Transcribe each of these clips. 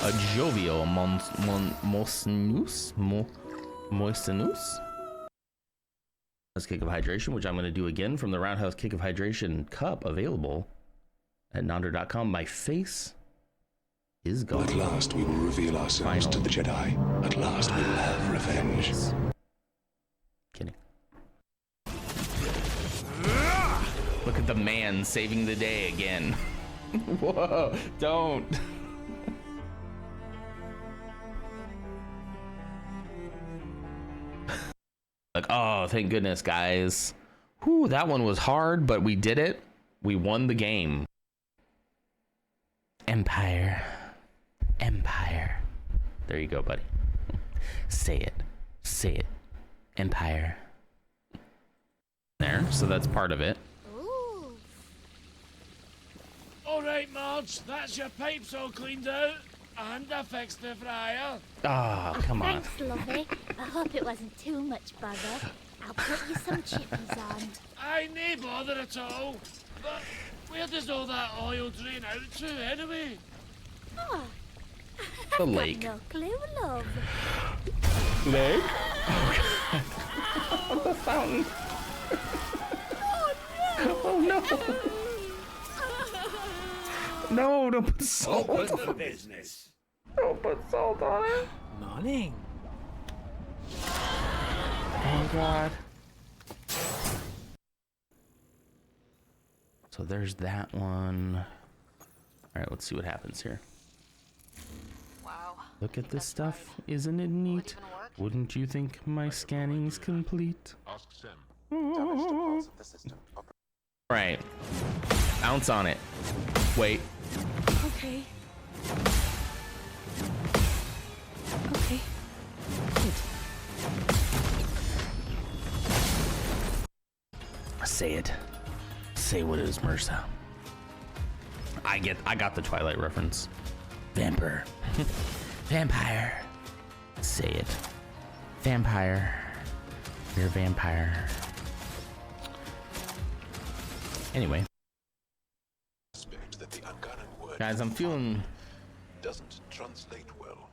a jovial moistenus. Let's kick of hydration, which I'm going to do again from the Roundhouse Kick of Hydration cup available at nonder.com. My face is gone. At last we will reveal ourselves to the Jedi. At last we will have revenge. Kidding. Look at the man saving the day again. Whoa, don't. Like, oh, thank goodness, guys. Whew, that one was hard, but we did it. We won the game. Empire. Empire. There you go, buddy. Say it. Say it. Empire. There, so that's part of it. Ooh. All right, Marge, that's your pipes all cleaned out. And I fixed the fryer. Oh, come on. Thanks, lovey. I hope it wasn't too much bother. I'll put you some chippies on. I nae bother at all. But where does all that oil drain out to, anyway? Oh. The lake. No clue, love. Lake? Oh, the fountain. Oh, no. No, don't put salt on it. Business. Don't put salt on it. Morning. Oh, God. So there's that one. All right, let's see what happens here. Wow. Look at this stuff. Isn't it neat? Wouldn't you think my scanning's complete? Ask Sam. Right. Bounce on it. Wait. Okay. Okay. Say it. Say what it is, Mursa. I got the Twilight reference. Vampire. Vampire. Say it. Vampire. You're a vampire. Anyway. That the Ungaran word Guys, I'm feeling doesn't translate well.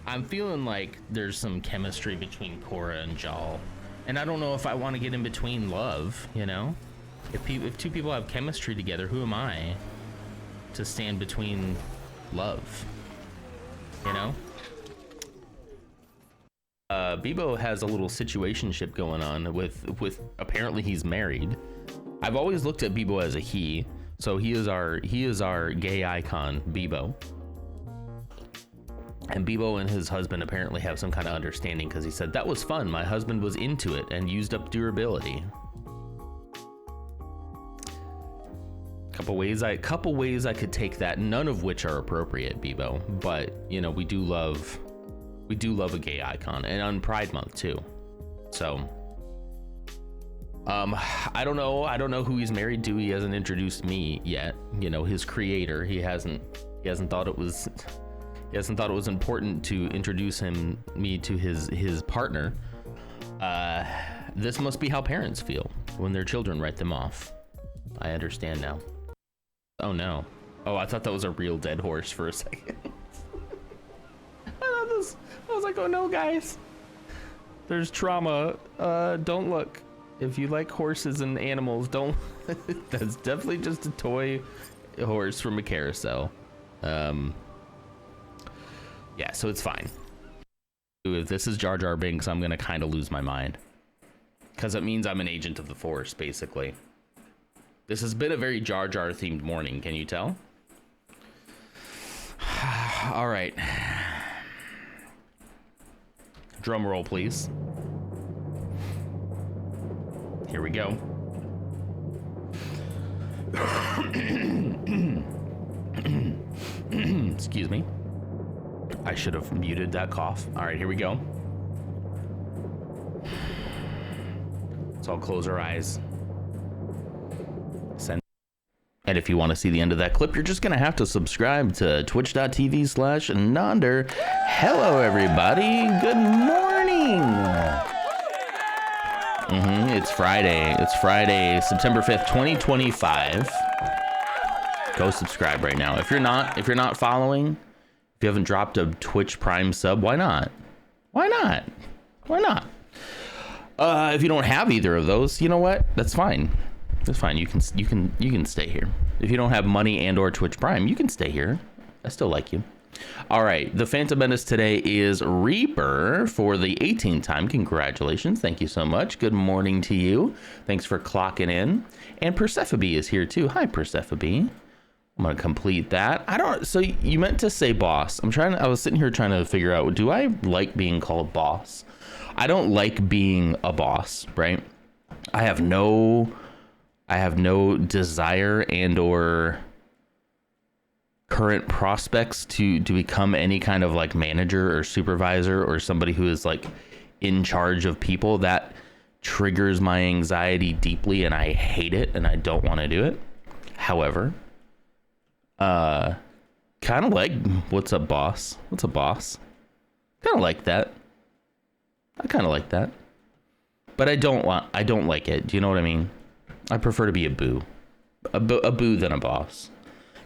I'm feeling like there's some chemistry between Korra and Jal. And I don't know if I want to get in between love, you know? If two people have chemistry together, who am I to stand between love? You know? Bebo has a little situationship going on with apparently he's married. I've always looked at Bebo as a he, so he is our gay icon, Bebo. And Bebo and his husband apparently have some kind of understanding because he said, that was fun. My husband was into it and used up durability. Couple ways I could take that, none of which are appropriate, Bebo. But, you know, we do love a gay icon, and on Pride Month too. So, I don't know who he's married to. He hasn't introduced me yet. You know, his creator. He hasn't thought it was important to introduce me to his partner. This must be how parents feel when their children write them off. I understand now. Oh no. Oh, I thought that was a real dead horse for a second. I was like, oh no, guys. There's trauma. Don't look. If you like horses and animals, don't. That's definitely just a toy horse from a carousel. Yeah, so it's fine. If this is Jar Jar Binks, I'm gonna kind of lose my mind. Because it means I'm an agent of the Force, basically. This has been a very Jar Jar themed morning, can you tell? All right. Drum roll, please. Here we go. Excuse me. I should have muted that cough. All right, here we go. Let's all close our eyes. And if you want to see the end of that clip, you're just going to have to subscribe to twitch.tv/Nonder. Hello, everybody. Good morning. It's Friday. It's Friday, September 5th, 2025. Go subscribe right now. If you're not following, If you haven't dropped a Twitch Prime sub, why not? Why not? Why not? If you don't have either of those, you know what? That's fine. That's fine. You can stay here. If you don't have money and or Twitch Prime, you can stay here. I still like you. All right, the Phantom Menace today is Reaper for the 18th time. Congratulations. Thank you so much. Good morning to you. Thanks for clocking in. And Persephone is here too. Hi, Persephone. I'm going to complete that. So you meant to say boss. I was sitting here trying to figure out, do I like being called boss? I don't like being a boss, right? I have no desire and or current prospects to become any kind of like manager or supervisor or somebody who is like in charge of people. That triggers my anxiety deeply and I hate it and I don't want to do it. However, kind of like, what's up, boss? What's up, boss? Kind of like that. I kind of like that. But I don't like it. Do you know what I mean? I prefer to be a boo than a boss.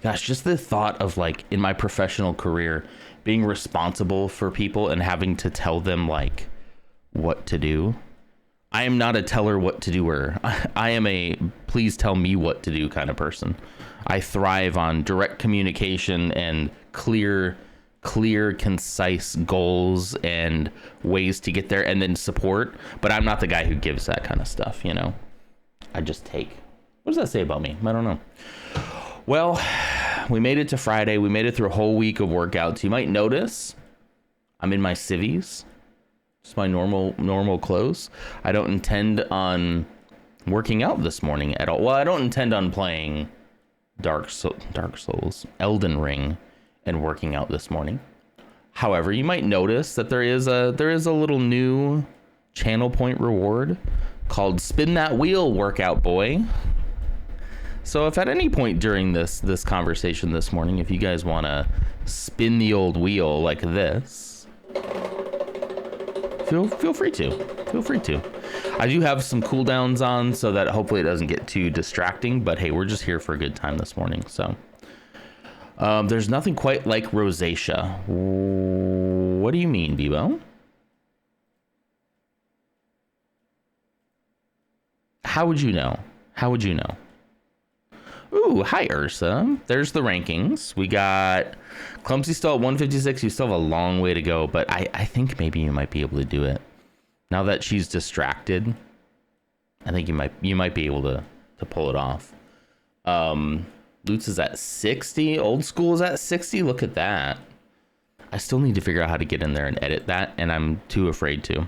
Gosh, just the thought of like in my professional career being responsible for people and having to tell them like what to do. I am not a teller what to doer. I am a please tell me what to do kind of person. I thrive on direct communication and clear, concise goals and ways to get there, and then support. But I'm not the guy who gives that kind of stuff, you know. I just take. What does that say about me? I don't know. Well, we made it to Friday. We made it through a whole week of workouts. You might notice I'm in my civvies. Just my normal clothes. I don't intend on working out this morning at all. Well, I don't intend on playing Dark Souls, Elden Ring, and working out this morning. However, you might notice that there is a little new channel point reward called Spin That Wheel, Workout Boy. So if at any point during this conversation this morning, if you guys want to spin the old wheel like this, feel free to. I do have some cooldowns on so that hopefully it doesn't get too distracting, but hey, we're just here for a good time this morning. So there's nothing quite like rosacea. What do you mean, Bebo? How would you know? Ooh, hi, Ursa. There's the rankings. We got Clumsy still at 156. You still have a long way to go, but I think maybe you might be able to do it. Now that she's distracted, I think you might be able to pull it off. Lutz is at 60. Old School is at 60. Look at that. I still need to figure out how to get in there and edit that, and I'm too afraid to.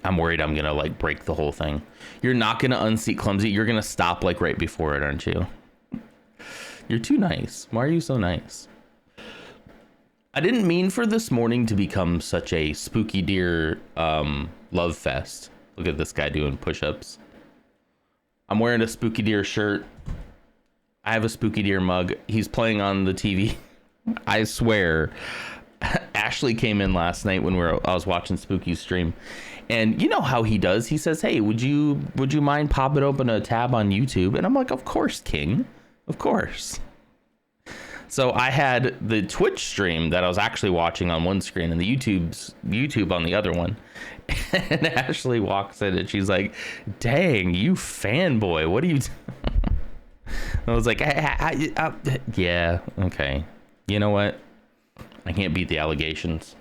I'm worried I'm gonna like break the whole thing. You're not gonna unseat Clumsy. You're gonna stop like right before it, aren't you? You're too nice. Why are you so nice? I didn't mean for this morning to become such a Spooky Deer love fest. Look at this guy doing push-ups. I'm wearing a Spooky Deer shirt. I have a Spooky Deer mug. He's playing on the TV. I swear. Ashley came in last night when I was watching Spooky's stream. And you know how he does. He says, "Hey, would you mind popping open a tab on YouTube?" And I'm like, "Of course, King. Of course." So I had the Twitch stream that I was actually watching on one screen and the YouTube on the other one. And Ashley walks in and she's like, "Dang, you fanboy. What are you I was like, yeah, okay. You know what? I can't beat the allegations.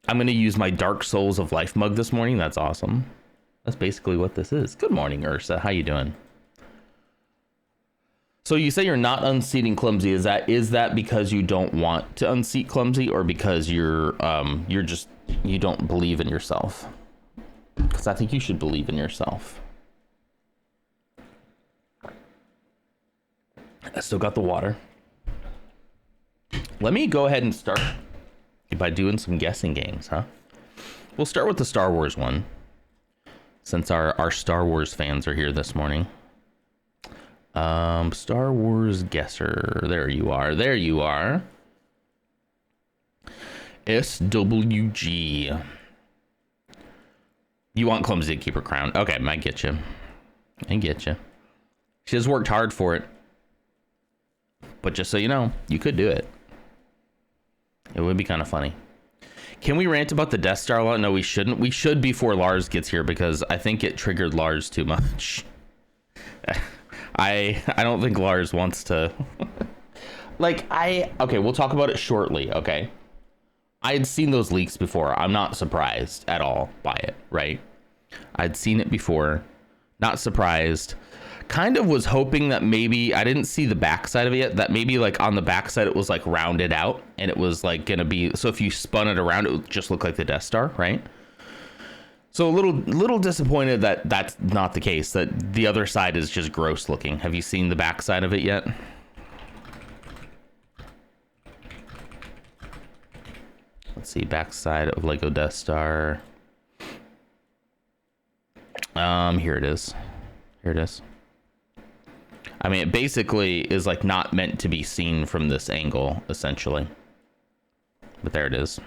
I'm going to use my Dark Souls of Life mug this morning. That's awesome. That's basically what this is. Good morning, Ursa. How you doing? So you say you're not unseating Clumsy. Is that because you don't want to unseat Clumsy, or because you don't believe in yourself? Because I think you should believe in yourself. I still got the water. Let me go ahead and start by doing some guessing games, huh? We'll start with the Star Wars one, since our Star Wars fans are here this morning. Star Wars guesser. There you are. SWG. You want Clumsy to keep her crown. Okay, I get you. She has worked hard for it. But just so you know, you could do it. It would be kind of funny. Can we rant about the Death Star a lot? No, we shouldn't. We should before Lars gets here because I think it triggered Lars too much. I don't think Lars wants to. Okay, we'll talk about it shortly, okay? I had seen those leaks before. I'm not surprised at all by it, right? I'd seen it before. Not surprised. Kind of was hoping that maybe, I didn't see the backside of it yet, that maybe like on the backside it was like rounded out and it was like gonna be, so if you spun it around it would just look like the Death Star, right? So a little disappointed that that's not the case, that the other side is just gross looking. Have you seen the backside of it yet? Let's see, backside of Lego Death Star. Here it is. Here it is. I mean, it basically is like not meant to be seen from this angle, essentially. But there it is.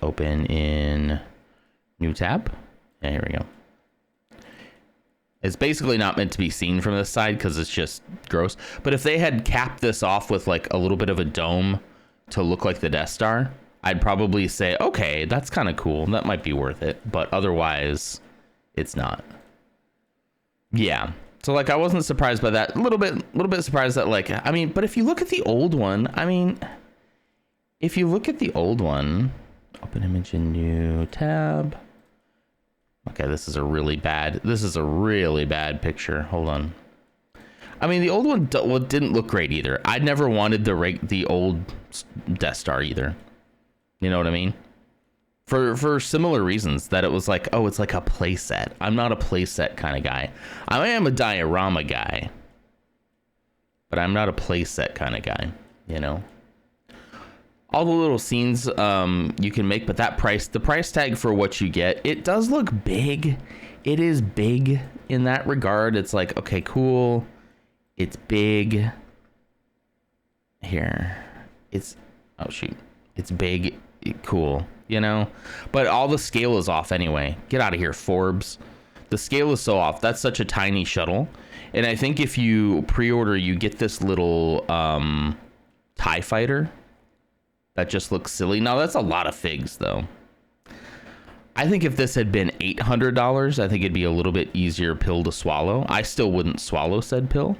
Open in new tab. Yeah, here we go. It's basically not meant to be seen from this side because it's just gross. But if they had capped this off with like a little bit of a dome to look like the Death Star, I'd probably say, okay, that's kind of cool. That might be worth it. But otherwise, it's not. Yeah. So like I wasn't surprised by that. A little bit surprised that like, I mean, but if you look at the old one, I mean, if you look at the old one, open image in new tab. Okay, this is a really bad picture. Hold on. I mean, the old one didn't look great either. I never wanted the old Death Star either. You know what I mean? For similar reasons, that it was like, oh, it's like a playset. I'm not a playset kind of guy. I am a diorama guy, but I'm not a playset kind of guy, you know? All the little scenes you can make, but the price tag for what you get, it does look big. It is big in that regard. It's like, okay, cool. It's big. Here. Oh shoot. It's big, cool, you know? But all the scale is off anyway. Get out of here, Forbes. The scale is so off. That's such a tiny shuttle. And I think if you pre-order, you get this little TIE fighter. That just looks silly. Now, that's a lot of figs, though. I think if this had been $800, I think it'd be a little bit easier pill to swallow. I still wouldn't swallow said pill.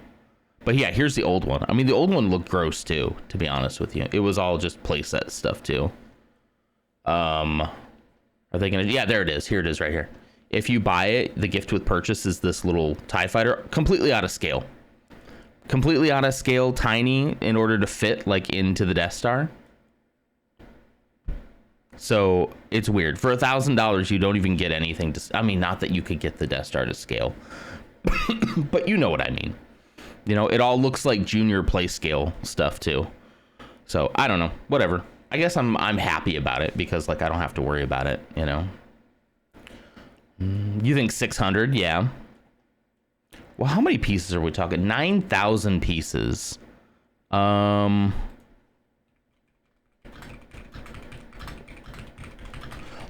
But yeah, here's the old one. I mean, the old one looked gross, too, to be honest with you. It was all just playset stuff, too. Are they going to... Yeah, there it is. Here it is right here. If you buy it, the gift with purchase is this little TIE fighter. Completely out of scale. Completely out of scale, tiny, in order to fit, like, into the Death Star. So it's weird. For $1,000, you don't even get anything to... I mean, not that you could get the Death Star to scale. But you know what I mean. You know, it all looks like junior play scale stuff, too. So, I don't know. Whatever. I guess I'm happy about it because, like, I don't have to worry about it, you know? You think 600? Yeah. Well, how many pieces are we talking? 9,000 pieces.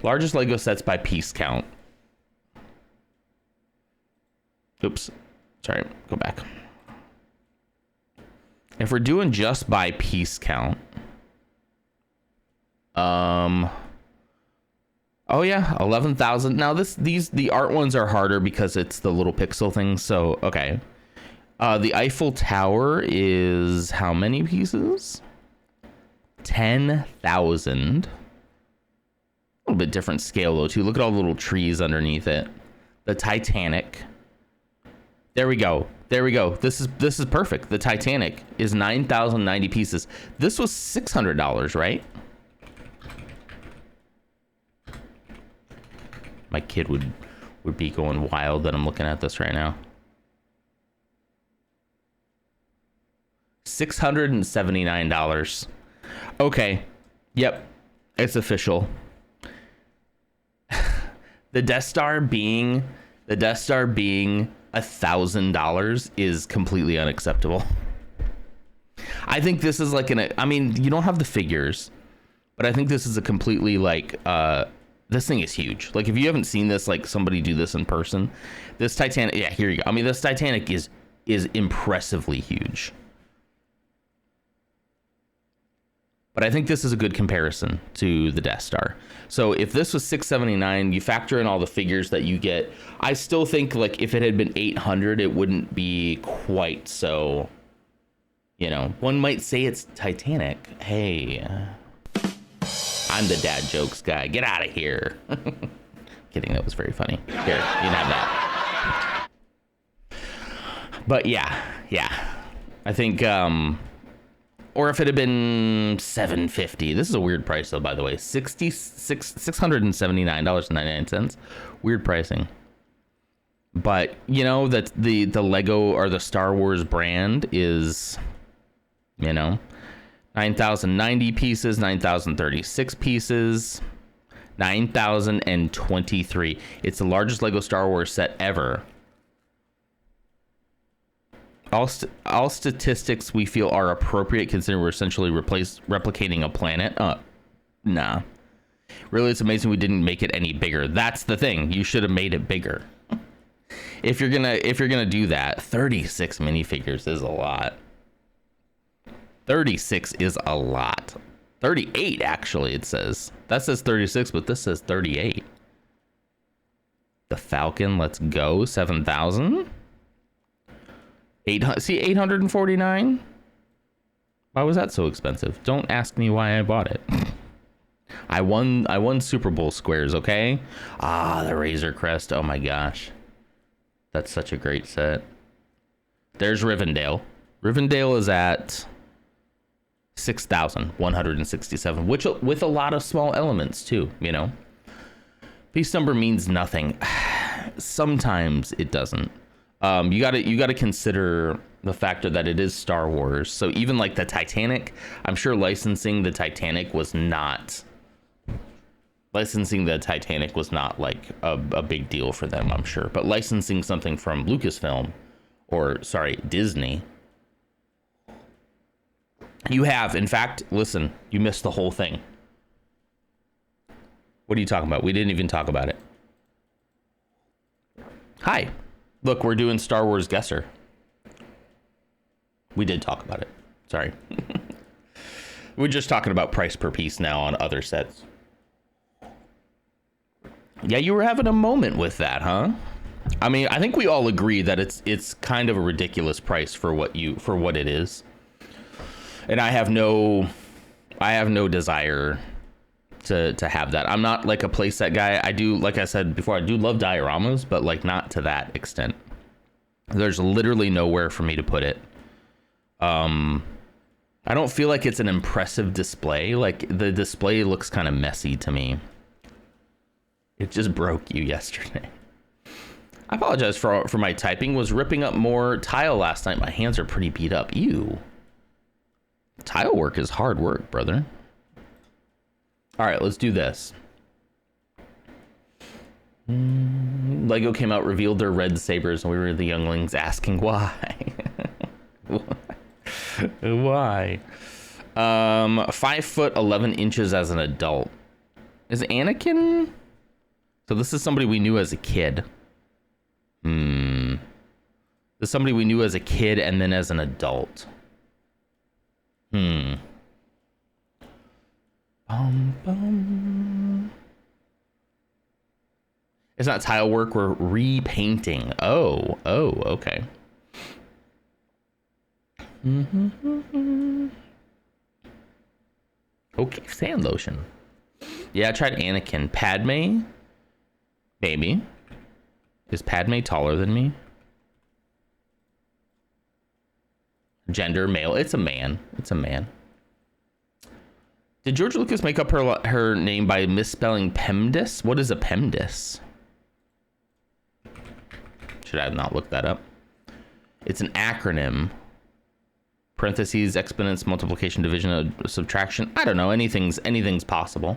Largest Lego sets by piece count. Oops. Sorry, go back. If we're doing just by piece count. Oh yeah, 11,000. Now the art ones are harder because it's the little pixel thing, so okay. The Eiffel Tower is how many pieces? 10,000. A little bit different scale though too. Look at all the little trees underneath it. The Titanic. There we go. There we go. This is perfect. The Titanic is 9,090 pieces. This was $600, right? My kid would be going wild that I'm looking at this right now. $679. Okay. Yep. It's official. The Death Star being $1,000 is completely unacceptable. I think this is like I mean, you don't have the figures, but I think this is a completely like This thing is huge. Like, if you haven't seen this, like somebody do this in person, this Titanic, yeah, here you go. I mean, this Titanic is impressively huge. But I think this is a good comparison to the Death Star. So if this was $679, you factor in all the figures that you get. I still think, like, if it had been $800, it wouldn't be quite so, you know, one might say it's Titanic. Hey, I'm the dad jokes guy. Get out of here. Kidding, that was very funny. Here, you can have that. But yeah. I think, or if it had been $750. This is a weird price though, by the way. $679.99. Weird pricing. But you know that the Lego or the Star Wars brand is, you know, 9,090 pieces, 9,036 pieces, 9,023. It's the largest Lego Star Wars set ever. All statistics we feel are appropriate, considering we're essentially replicating a planet. Nah. Really, it's amazing we didn't make it any bigger. That's the thing. You should have made it bigger. If you're gonna do that, 36 minifigures is a lot. 36 is a lot. 38 actually, it says. That says 36, but this says 38. The Falcon, let's go. 7,000. 849. Why was that so expensive? Don't ask me why I bought it. I won Super Bowl squares, okay? The Razor Crest. Oh my gosh. That's such a great set. There's Rivendell. Rivendell is at 6,167, which with a lot of small elements too, you know. Piece number means nothing. Sometimes it doesn't. You gotta consider the factor that it is Star Wars. So even like the Titanic, I'm sure licensing the Titanic was not like a big deal for them, I'm sure. But licensing something from Lucasfilm, or sorry, Disney, you have, in fact, listen, you missed the whole thing. What are you talking about? We didn't even talk about it. Hi. Look, we're doing Star Wars Guesser. We did talk about it. Sorry. We're just talking about price per piece now on other sets. Yeah, you were having a moment with that, huh? I mean, I think we all agree that it's kind of a ridiculous price for what it is. And I have no desire to have that. I'm not like a playset guy. I do, like I said before, I do love dioramas, but like not to that extent. There's literally nowhere for me to put it. I don't feel like it's an impressive display. Like the display looks kind of messy to me. It just broke you yesterday. I apologize for my typing. Was ripping up more tile last night. My hands are pretty beat up. Ew. Tile work is hard work, brother. All right, let's do this. Lego came out, revealed their red sabers, and we were the younglings asking why. Why? 5 foot 11 inches as an adult. Is Anakin? So this is somebody we knew as a kid. This is somebody we knew as a kid and then as an adult. It's not tile work, we're repainting. Oh, okay. Okay, sand lotion. Yeah, I tried Anakin. Padme? Maybe. Is Padme taller than me? Gender, male. It's a man. Did George Lucas make up her name by misspelling PEMDAS? What is a PEMDAS? Should I not look that up? It's an acronym. Parentheses, exponents, multiplication, division, subtraction. I don't know. Anything's possible.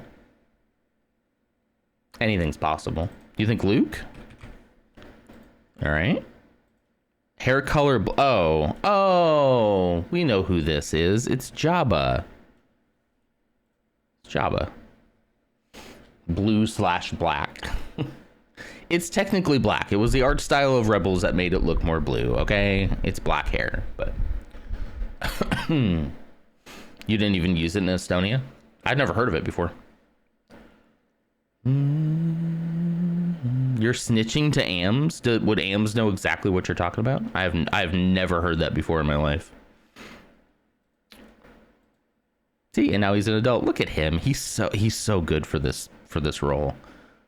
Anything's possible. You think Luke? All right. Hair color. Oh, we know who this is. It's Jabba. Jabba. blue/black. It's technically black. It was the art style of Rebels that made it look more blue. Okay, it's black hair, but you didn't even use it in Estonia. I'd never heard of it before. You're snitching to AMS? Would AMS know exactly what you're talking about? I've never heard that before in my life. See, and now he's an adult. Look at him. He's so good for this role.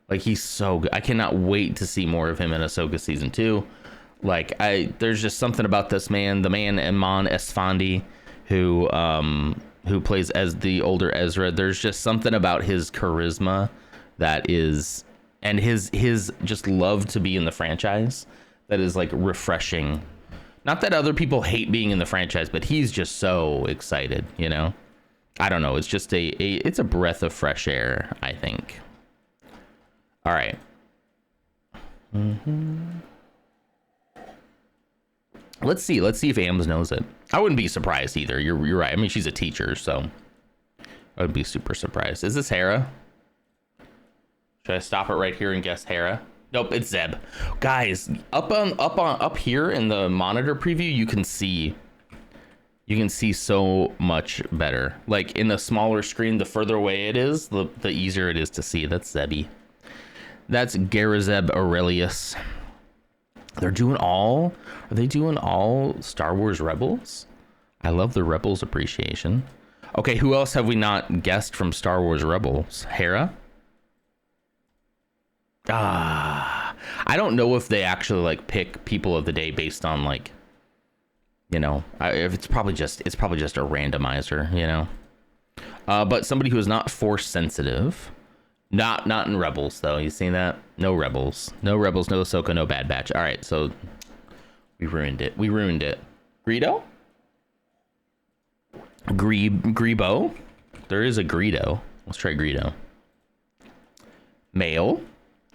Like, he's so good. I cannot wait to see more of him in Ahsoka season 2. Like, there's just something about this man, the man Eman Esfandi, who plays as the older Ezra. There's just something about his charisma that is, and his just love to be in the franchise that is like refreshing. Not that other people hate being in the franchise, but he's just so excited, you know? I don't know. It's just it's a breath of fresh air, I think. All right. Let's see if AMS knows it. I wouldn't be surprised either. You're right. I mean, she's a teacher, so I would be super surprised. Is this Hera? Should I stop it right here and guess Hera? Nope, it's Zeb. Guys, up here in the monitor preview, you can see so much better. Like, in the smaller screen, the further away it is, the easier it is to see. That's Zebby. That's Garazeb Aurelius. Are they doing all Star Wars Rebels? I love the Rebels appreciation. Okay, who else have we not guessed from Star Wars Rebels? Hera? I don't know if they actually like pick people of the day based on like, you know, if it's probably just a randomizer, you know. But somebody who is not force sensitive. Not in Rebels though. You seen that? No Rebels, no Ahsoka, no Bad Batch. All right, so we ruined it. Greedo? Greebo? There is a Greedo. Let's try Greedo. Male,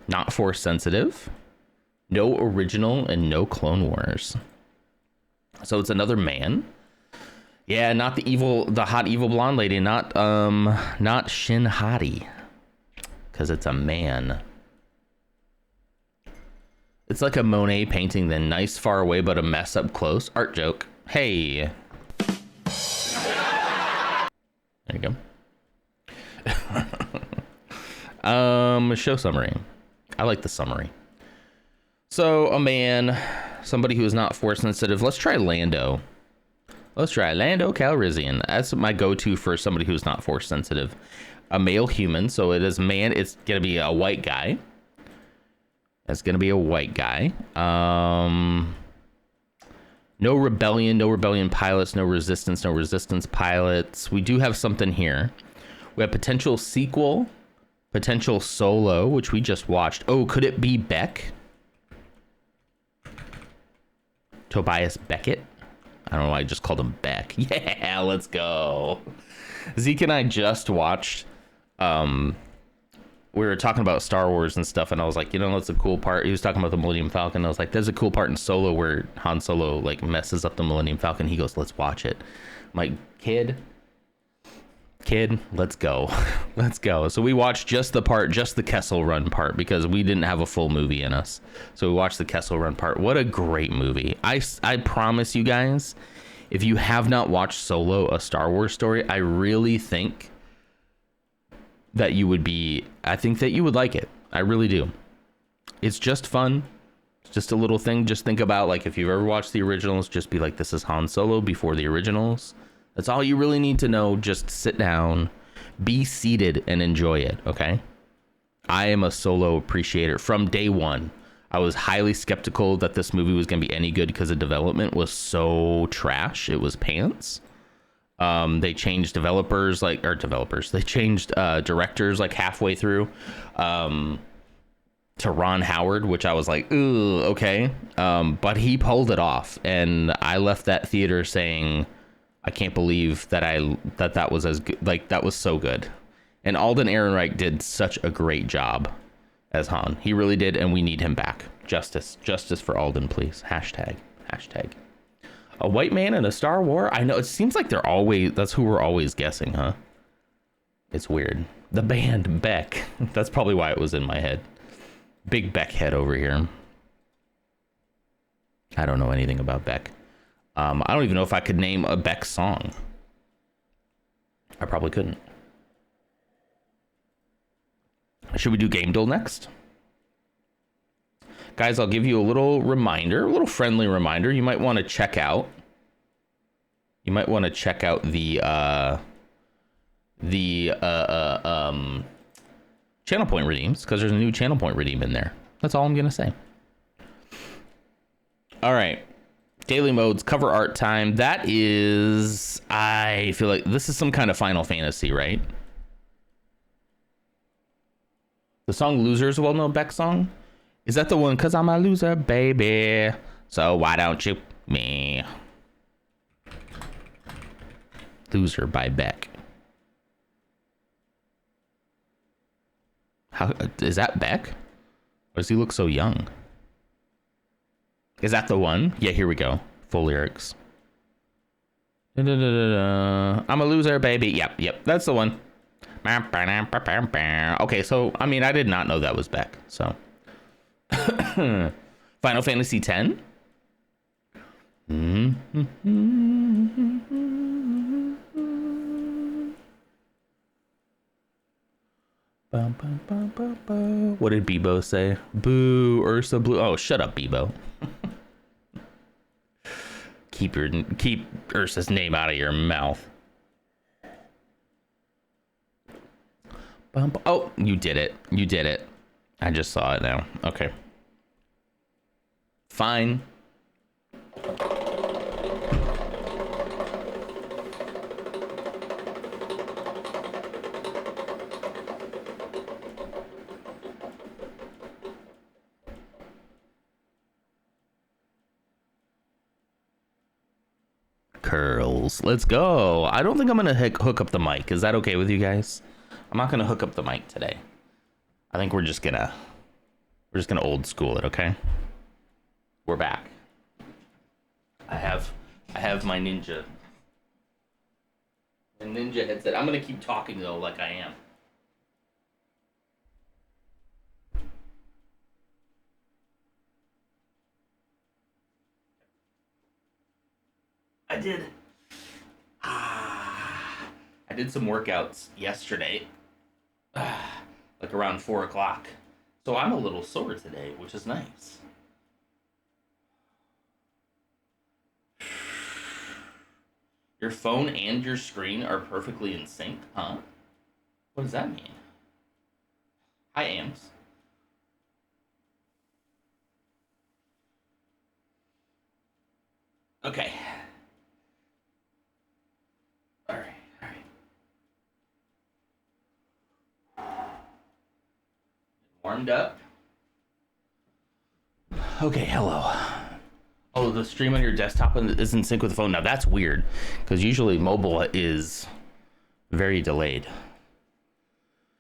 not force sensitive, no original, and no Clone Wars. So it's another man. Yeah, not the hot evil blonde lady. Not Shin Hati. Because it's a man. It's like a Monet painting, then nice far away, but a mess up close. Art joke. Hey. There you go. Show summary. I like the summary. So a man, somebody who is not force sensitive. Let's try Lando. Lando Calrissian. That's my go-to for somebody who's not force sensitive. A male human, so it is man. It's gonna be a white guy. No rebellion pilots, no resistance pilots. We do have something here. We have potential sequel, potential solo, which we just watched. Oh, could it be Beck? Tobias Beckett? I don't know why I just called him Beck. Yeah, let's go. Zeke and I just watched, we were talking about Star Wars and stuff, and I was like, you know, that's a cool part. He was talking about the Millennium Falcon. I was like, there's a cool part in Solo where Han Solo like messes up the Millennium Falcon. He goes, let's watch it. I'm like, kid, let's go. Let's go. So we watched just the Kessel Run part, because we didn't have a full movie in us. So we watched the Kessel Run part. What a great movie. I promise you guys, if you have not watched Solo, A Star Wars Story, I really think that you would like it. I really do. It's just fun. It's just a little thing. Just think about, like, if you've ever watched the originals, just be like, this is Han Solo before the originals. That's all you really need to know. Just sit down, be seated, and enjoy it, okay? I am a Solo appreciator. From day one, I was highly skeptical that this movie was going to be any good because the development was so trash. It was pants. They changed directors like halfway through to Ron Howard, which I was like, ooh, okay. But he pulled it off, and I left that theater saying, I can't believe that that was as good. Like, that was so good. And Alden Ehrenreich did such a great job as Han. He really did, and we need him back. Justice for Alden, please. Hashtag. A white man in a Star Wars? I know, it seems like that's who we're always guessing, huh? It's weird. The band Beck. That's probably why it was in my head. Big Beck head over here. I don't know anything about Beck. I don't even know if I could name a Beck song. I probably couldn't. Should we do Game Duel next? Guys, I'll give you a little reminder, a little friendly reminder. You might want to check out. You might want to check out the channel point redeems, because there's a new channel point redeem in there. That's all I'm gonna say. All right, daily modes, cover art time. That is, I feel like this is some kind of Final Fantasy, right? The song "Loser" is a well-known Beck song. Is that the one? Cause I'm a loser, baby. So why don't you me? Loser by Beck. How is that Beck? Or does he look so young? Is that the one? Yeah, here we go. Full lyrics. I'm a loser, baby. Yep, that's the one. Okay, so I mean, I did not know that was Beck. So, Final Fantasy X. What did Bebo say? Boo, Ursa Blue. Oh, shut up, Bebo. Keep Ursa's name out of your mouth. Oh, you did it. You did it. I just saw it now. Okay. Fine. Curls. Let's go. I don't think I'm gonna hook up the mic. Is that okay with you guys? I'm not gonna hook up the mic today. I think we're just gonna old school it, okay? We're back. I have my ninja headset. I'm gonna keep talking though, like I am. I did some workouts yesterday, like around 4 o'clock. So I'm a little sore today, which is nice. Your phone and your screen are perfectly in sync, huh? What does that mean? Hi, Ams. Okay. All right. Warmed up. Okay, hello. Oh, the stream on your desktop is in sync with the phone. Now that's weird, because usually mobile is very delayed.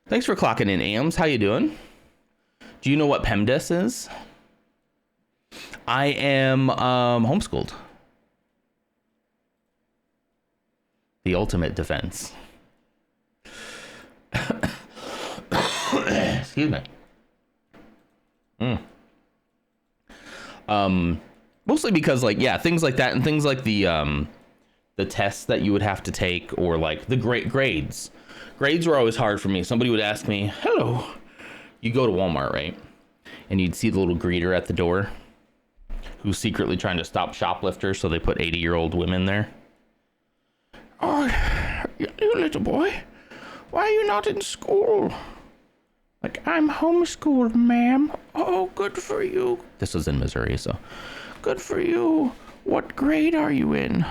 Thanks for clocking in, Ams. How you doing? Do you know what PEMDAS is? I am homeschooled. The ultimate defense. Excuse me. Mostly because, like, yeah, things like that, and things like the tests that you would have to take, or like the grades. Grades were always hard for me. Somebody would ask me, "Hello." You go to Walmart, right? And you'd see the little greeter at the door who's secretly trying to stop shoplifters, so they put 80-year-old women there. "Oh, you little boy, why are you not in school?" Like, "I'm homeschooled, ma'am." "Oh, good for you." This was in Missouri, so. "Good for you. What grade are you in?"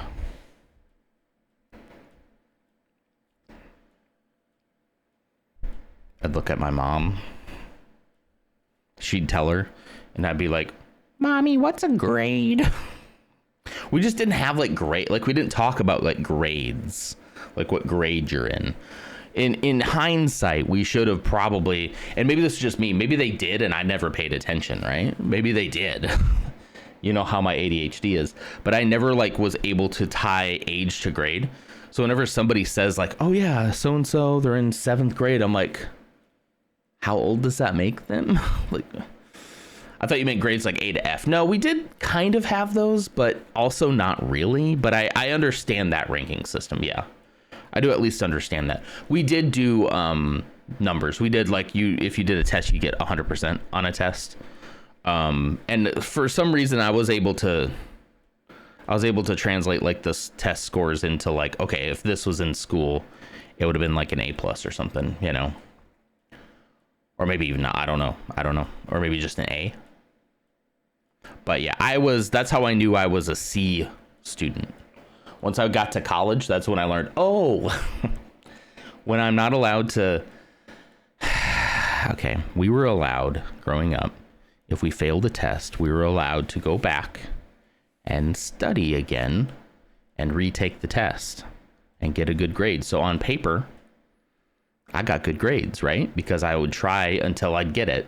I'd look at my mom. She'd tell her, and I'd be like, "Mommy, what's a grade?" We just didn't have, like, grade. Like, we didn't talk about, like, grades. Like, what grade you're in. In hindsight, we should have probably, and maybe this is just me, maybe they did and I never paid attention, right? Maybe they did. You know how my ADHD is. But I never, like, was able to tie age to grade. So whenever somebody says like, oh yeah, so and so, they're in 7th grade, I'm like, how old does that make them? Like, I thought you meant grades like A to F. No, we did kind of have those, but also not really. But I understand that ranking system. Yeah, I do at least understand that. We did do numbers. We did like if you did a test, you get 100% on a test. And for some reason, I was able to translate like this test scores into like, okay, if this was in school, it would have been like an A+ or something, you know, or maybe even not. I don't know, or maybe just an A. But yeah, that's how I knew I was a C student. Once I got to college, that's when I learned, oh, when I'm not allowed to, okay, we were allowed growing up, if we failed a test, we were allowed to go back and study again and retake the test and get a good grade. So on paper, I got good grades, right? Because I would try until I'd get it.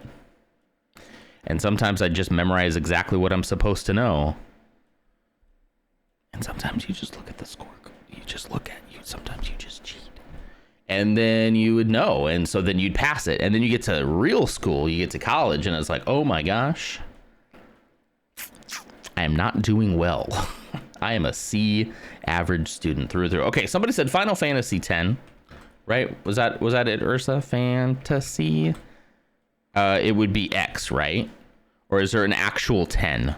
And sometimes I just memorize exactly what I'm supposed to know. And sometimes you just look at the score. Sometimes you just cheat. And then you would know. And so then you'd pass it. And then you get to real school, you get to college, and it's like, oh my gosh, I am not doing well. I am a C average student through and through. Okay, somebody said Final Fantasy X, right? Was that it, Ursa? Fantasy? It would be X, right? Or is there an actual 10?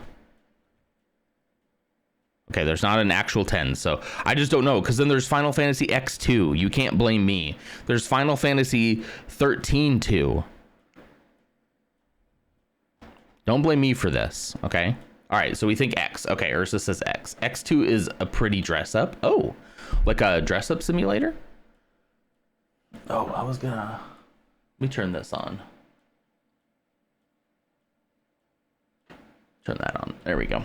Okay, there's not an actual 10, so I just don't know, because then there's Final Fantasy X2. You can't blame me. There's Final Fantasy 13 2. Don't blame me for this, okay? All right, so we think X. Okay, Ursa says X. X2 is a pretty dress up. Oh, like a dress up simulator? Oh, let me turn this on. Turn that on. There we go.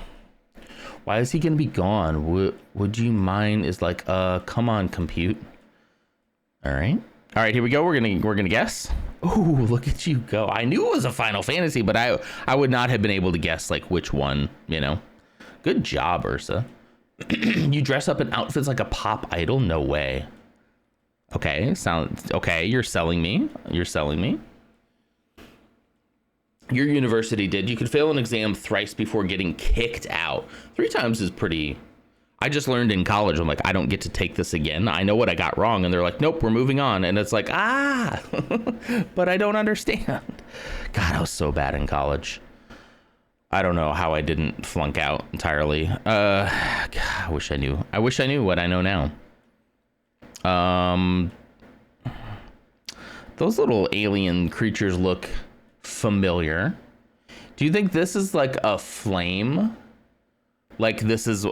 Why is he gonna be gone? Would you mind? Is like, come on, compute. All right, here we go. We're gonna guess. Oh, look at you go. I knew it was a Final Fantasy, but I would not have been able to guess like which one, you know. Good job, Ursa. You dress up in outfits like a pop idol? No way. Okay, okay, you're selling me. Your university did. You could fail an exam thrice before getting kicked out. 3 times is pretty. I just learned in college, I'm like, I don't get to take this again. I know what I got wrong. And they're like, nope, we're moving on. And it's like, but I don't understand. God, I was so bad in college. I don't know how I didn't flunk out entirely. God, I wish I knew. I wish I knew what I know now. Those little alien creatures look familiar. Do you think this is like a flame? Like this is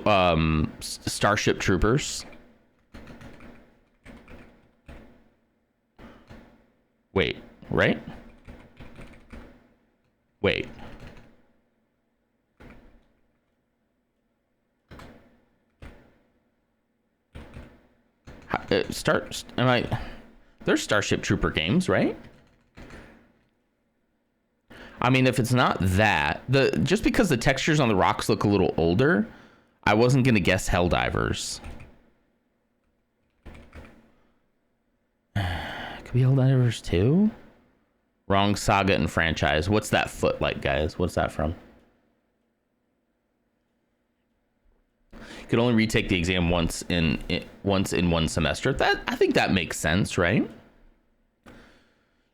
Starship Troopers? Wait, right? Wait. There's Starship Trooper games, right? I mean, if it's not that, just because the textures on the rocks look a little older, I wasn't gonna guess Helldivers. Could be Helldivers 2? Wrong saga and franchise. What's that foot like, guys? What's that from? Could only retake the exam once in one semester. I think that makes sense, right?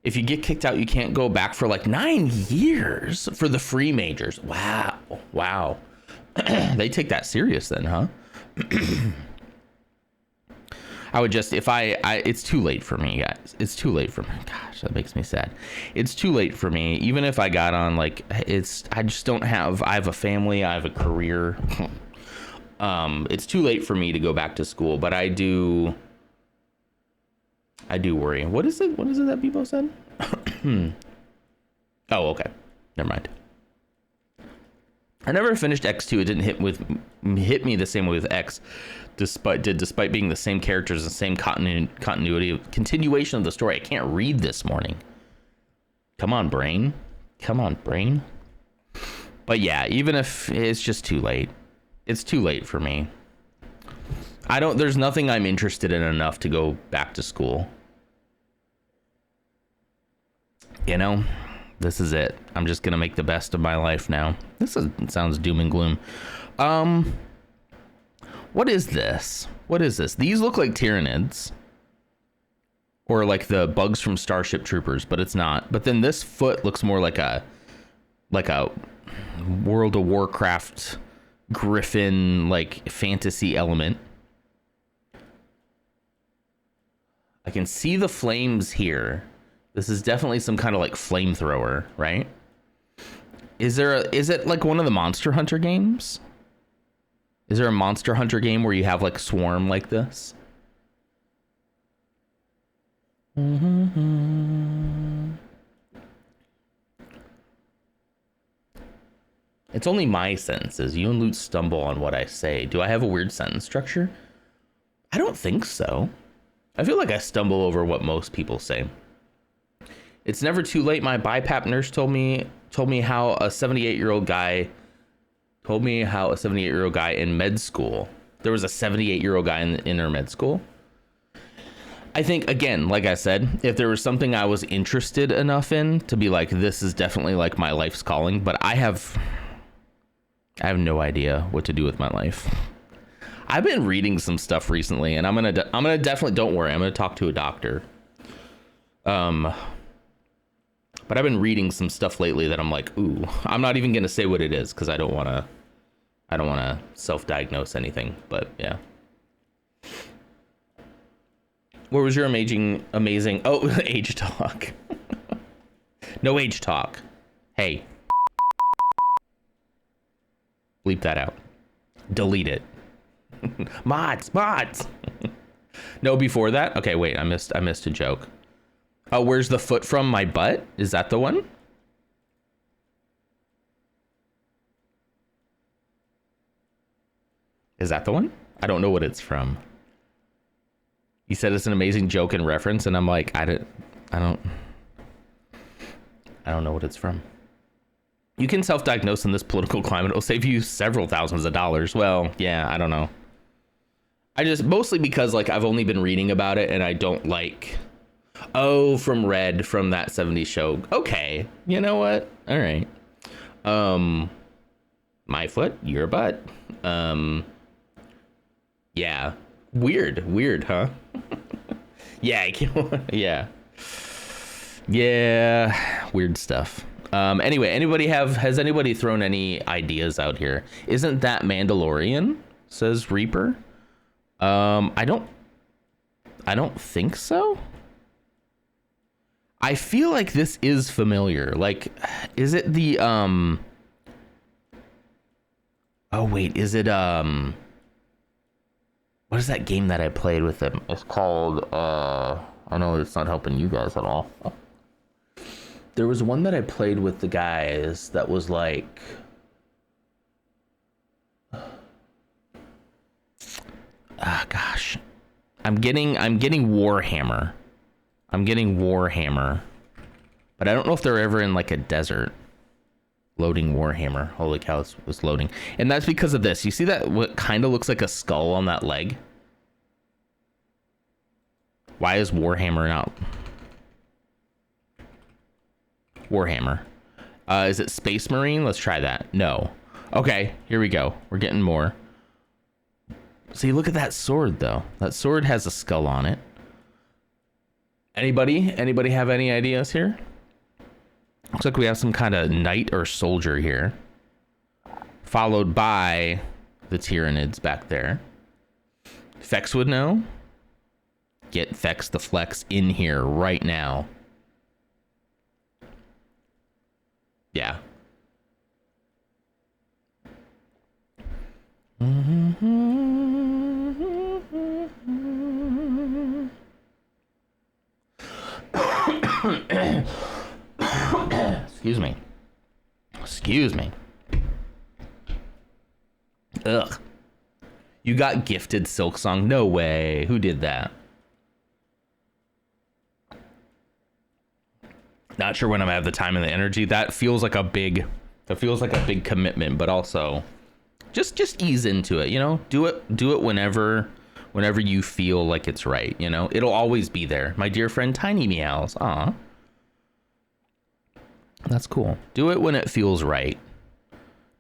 If you get kicked out, you can't go back for like 9 years for the free majors. Wow. They take that serious then, huh? I would just, it's too late for me, guys. It's too late for me. Gosh, that makes me sad. It's too late for me. Even if I got on, like, I just don't have, I have a family, I have a career. It's too late for me to go back to school, but I do worry. What is it that Bebo said? Oh, okay. Never mind. I never finished X2. It didn't hit me the same way with X, despite being the same characters, the same continuity, continuation of the story. I can't read this morning. Come on, brain. But yeah, even if it's just too late, it's too late for me. There's nothing I'm interested in enough to go back to school. You know, this is it. I'm just gonna make the best of my life now. Sounds doom and gloom. What is this? What is this? These look like Tyranids. Or like the bugs from Starship Troopers, but it's not. But then this foot looks more like a World of Warcraft griffin, like fantasy element. I can see the flames here. This is definitely some kind of like flamethrower, right? Is it like one of the Monster Hunter games? Is there a Monster Hunter game where you have like swarm like this? It's only my sentences. You and Loot stumble on what I say. Do I have a weird sentence structure? I don't think so. I feel like I stumble over what most people say. It's never too late. My BiPAP nurse told me how a 78-year-old guy in med school. There was a 78-year-old guy in her med school. I think, again, like I said, if there was something I was interested enough in to be like, this is definitely like my life's calling, but I have no idea what to do with my life. I've been reading some stuff recently, and I'm gonna definitely, don't worry, I'm gonna talk to a doctor. But I've been reading some stuff lately that I'm like, ooh, I'm not even gonna say what it is because I don't wanna self-diagnose anything. But yeah. What was your amazing age talk? No age talk. Hey. Bleep that out. Delete it. Mods. No, before that? Okay, wait, I missed a joke. Oh, where's the foot from? My butt? Is that the one? Is that the one? I don't know what it's from. He said it's an amazing joke and reference, and I'm like, I don't know what it's from. You can self-diagnose in this political climate. It'll save you several thousands of dollars. Well, yeah, I don't know. Mostly because like I've only been reading about it and I don't like, from Red, from that 70s show. Okay, you know what? All right. My foot, your butt. Yeah. Weird, huh? Yeah, yeah. Yeah, weird stuff. Anyway, has anybody thrown any ideas out here? Isn't that Mandalorian? Says Reaper. I don't think so. I feel like this is familiar. Like, is it the oh wait, is it what is that game that I played with them? It's called I know it's not helping you guys at all. There was one that I played with the guys that was like gosh. I'm getting Warhammer. But I don't know if they're ever in like a desert. Loading Warhammer. Holy cow, it was loading. And that's because of this. You see that what kind of looks like a skull on that leg? Why is Warhammer not? Warhammer. Is it Space Marine? Let's try that. No. Okay, here we go. We're getting more. See, look at that sword though. That sword has a skull on it. Anybody have any ideas here? Looks like we have some kind of knight or soldier here. Followed by the Tyranids back there. Fex would know. Get Fex the Flex in here right now. Yeah. Excuse me. Ugh. You got gifted Silksong? No way. Who did that? Not sure when I'm gonna have the time and the energy. That feels like a big commitment, but also just ease into it, you know? Do it whenever whenever you feel like it's right, you know? It'll always be there. My dear friend Tiny Meows. Aw. That's cool. Do it when it feels right.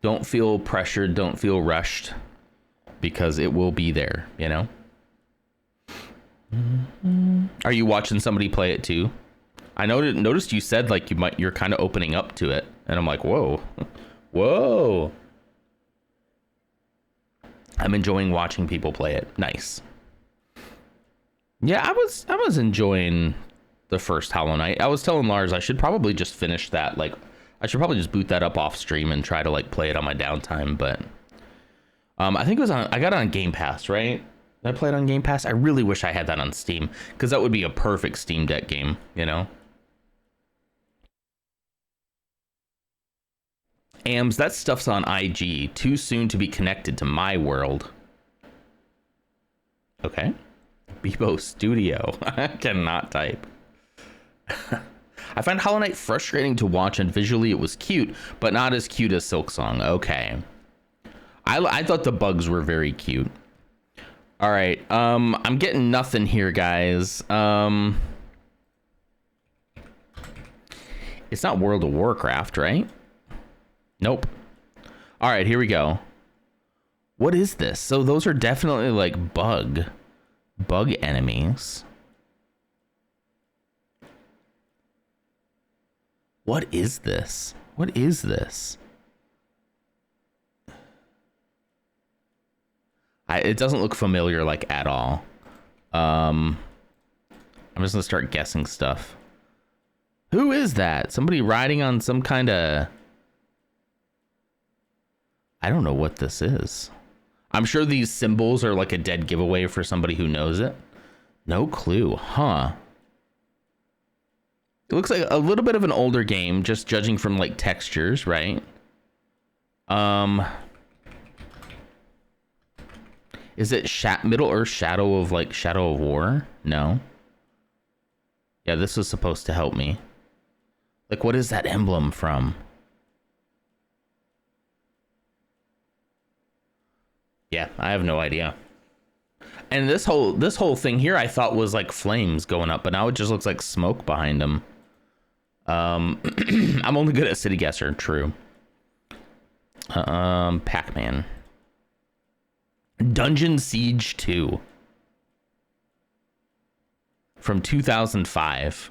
Don't feel pressured, don't feel rushed, because it will be there, you know? Are you watching somebody play it too? I noticed you said like you're kind of opening up to it, and I'm like, whoa. Whoa. I'm enjoying watching people play it. Nice. Yeah, I was enjoying the first Hollow Knight. I was telling Lars I should probably just finish that. Like, I should probably just boot that up off stream and try to like play it on my downtime. But I think I got it on Game Pass, right? Did I play it on Game Pass? I really wish I had that on Steam, because that would be a perfect Steam Deck game, you know? Ams, that stuff's on IG. Too soon to be connected to my world. Okay. Bebo Studio. I cannot type. I find Hollow Knight frustrating to watch, and visually it was cute, but not as cute as Silksong. Okay. I thought the bugs were very cute. All right. I'm getting nothing here, guys. It's not World of Warcraft, right? Nope. All right, here we go. What is this? So those are definitely like bug enemies. What is this? What is this? It doesn't look familiar like at all. I'm just gonna start guessing stuff. Who is that? Somebody riding on some kind of... I don't know what this is. I'm sure these symbols are like a dead giveaway for somebody who knows it. No clue, huh? It looks like a little bit of an older game, just judging from like textures, right? Is it Middle-earth Shadow of War? No. Yeah, this was supposed to help me. Like, what is that emblem from? Yeah, I have no idea. And this whole thing here I thought was like flames going up, but now it just looks like smoke behind them. I'm only good at City Guesser, true. Pac-Man. Dungeon Siege 2. From 2005.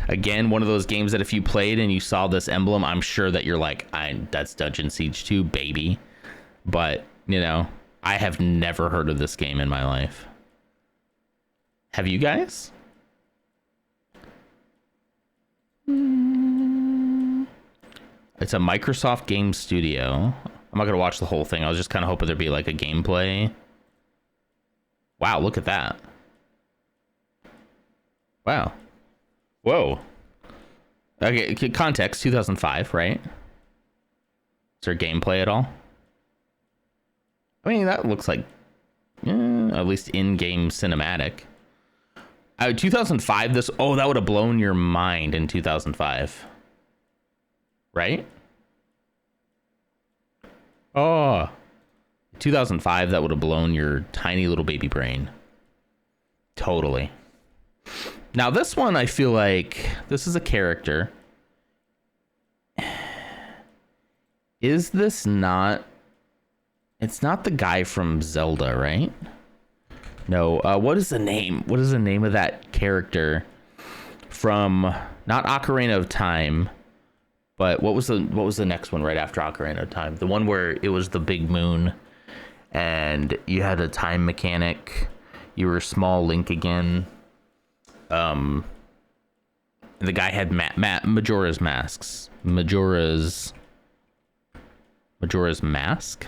Again, one of those games that if you played and you saw this emblem, I'm sure that you're like, that's Dungeon Siege 2, baby. But, you know, I have never heard of this game in my life. Have you guys? It's a Microsoft Game Studio. I'm not going to watch the whole thing. I was just kind of hoping there'd be like a gameplay. Wow, look at that. Wow. Whoa. Okay, context, 2005, right? Is there gameplay at all? I mean, that looks like at least in-game cinematic. 2005, that would have blown your mind in 2005. Right? Oh. 2005, that would have blown your tiny little baby brain. Totally. Now this one, I feel like this is a character. Is this not... It's not the guy from Zelda, right? No, what is the name? What is the name of that character from, not Ocarina of Time, but what was the next one right after Ocarina of Time? The one where it was the big moon and you had a time mechanic. You were small Link again. The guy had Majora's masks. Majora's Mask?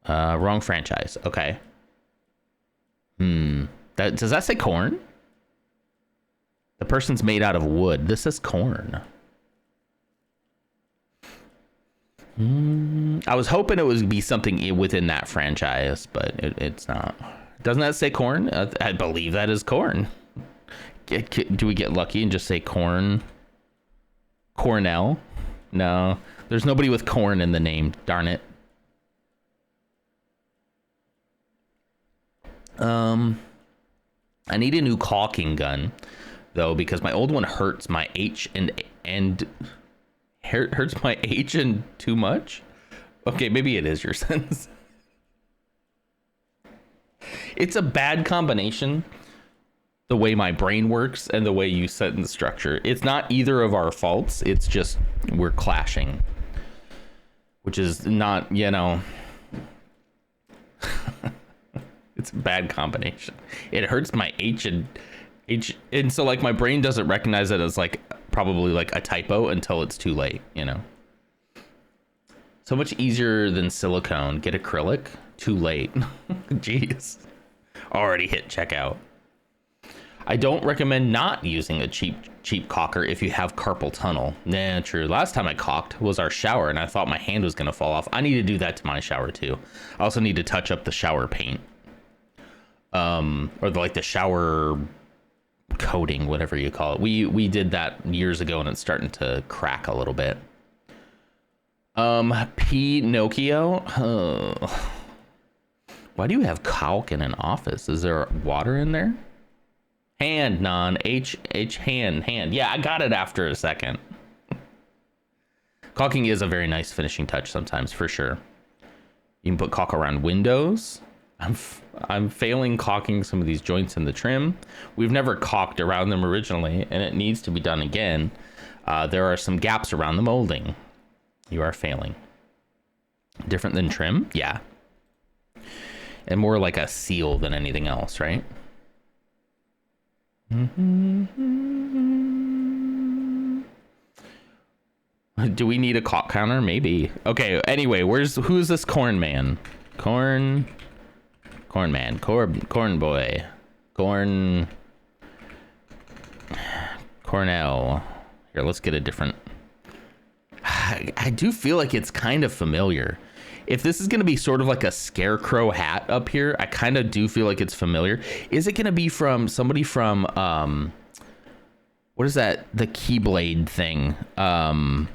Wrong franchise. Okay. Does that say corn? The person's made out of wood. This is corn. I was hoping it would be something within that franchise, but it's not. Doesn't that say corn? I believe that is corn. Do we get lucky and just say corn? Cornell? No. There's nobody with corn in the name. Darn it. I need a new caulking gun, though, because my old one hurts my H and hurts my H and too much. Okay, maybe it is your sense. It's a bad combination, the way my brain works and the way you sentence structure. It's not either of our faults. It's just we're clashing, which is not, you know, it's a bad combination. It hurts my H, and so like my brain doesn't recognize it as like probably like a typo until it's too late, you know. So much easier than silicone. Get acrylic. Too late. Jeez. Already hit checkout. I don't recommend not using a cheap caulker if you have carpal tunnel. Nah, true. Last time I caulked was our shower, and I thought my hand was gonna fall off. I need to do that to my shower too. I also need to touch up the shower paint, or the shower coating, whatever you call it. We did that years ago, and it's starting to crack a little bit. Pinocchio. Why do you have caulk in an office? Is there water in there? Hand, non, H, hand. Yeah, I got it after a second. Caulking is a very nice finishing touch sometimes, for sure. You can put caulk around windows. I'm failing caulking some of these joints in the trim. We've never caulked around them originally, and it needs to be done again. There are some gaps around the molding. You are failing. Different than trim? Yeah. And more like a seal than anything else, right? Do we need a caulk counter? Maybe. Okay, anyway, who's this corn man? Corn man, corn boy, Cornell. Here, let's get a different. I do feel like it's kind of familiar. If this is going to be sort of like a scarecrow hat up here, I kind of do feel like it's familiar. Is it going to be from somebody from, what is that? The Keyblade thing. The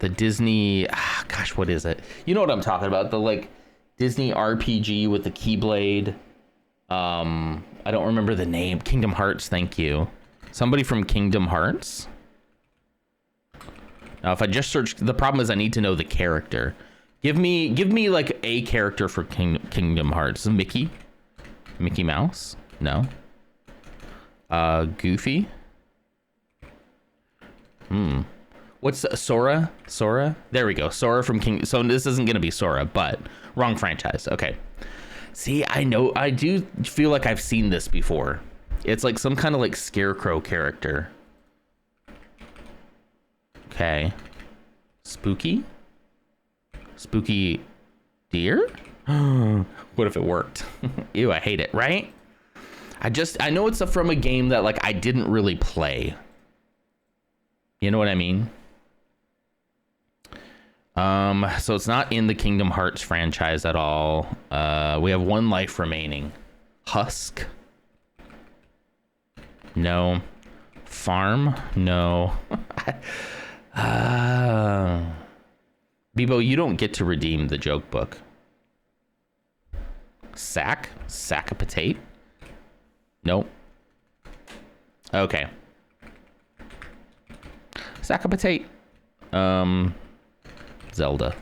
Disney, gosh, what is it? You know what I'm talking about? The like Disney RPG with the Keyblade. I don't remember the name. Kingdom Hearts, thank you. Somebody from Kingdom Hearts. Now, if I just search, the problem is I need to know the character. Give me like a character for Kingdom Hearts. Mickey Mouse? No. Goofy? What's Sora? There we go. Sora from King. So this isn't gonna be Sora, but wrong franchise. Okay. See, I do feel like I've seen this before. It's like some kind of like scarecrow character. Okay. Spooky deer? What if it worked? Ew, I hate it, right? I know it's from a game that like I didn't really play. You know what I mean? So it's not in the Kingdom Hearts franchise at all. We have one life remaining. Husk? No. Farm? No. Bebo, you don't get to redeem the joke book. Sack a potato? Nope. Okay. Sack a potato. Zelda.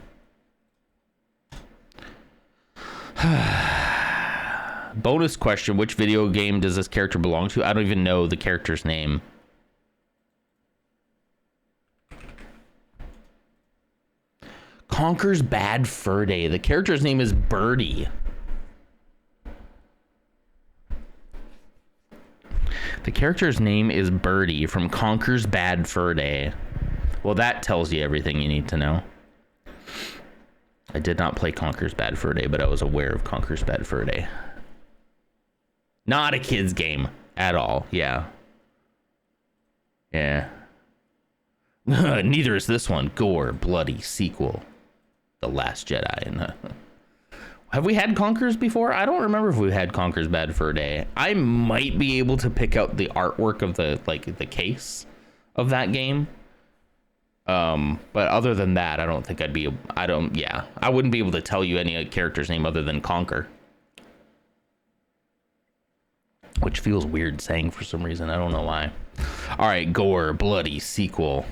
Bonus question, which video game does this character belong to? I don't even know the character's name. Conker's Bad Fur Day. The character's name is Birdie. The character's name is Birdie from Conker's Bad Fur Day. Well, that tells you everything you need to know. I did not play Conker's Bad Fur Day, but I was aware of Conker's Bad Fur Day. Not a kid's game at all. Yeah. Neither is this one. Gore, bloody sequel. The Last Jedi. Have we had Conker's before? I don't remember if we had Conker's Bad Fur Day. I might be able to pick out the artwork of the case of that game. But other than that, I don't think I wouldn't be able to tell you any character's name other than Conquer. Which feels weird saying for some reason. I don't know why. All right, gore, bloody sequel.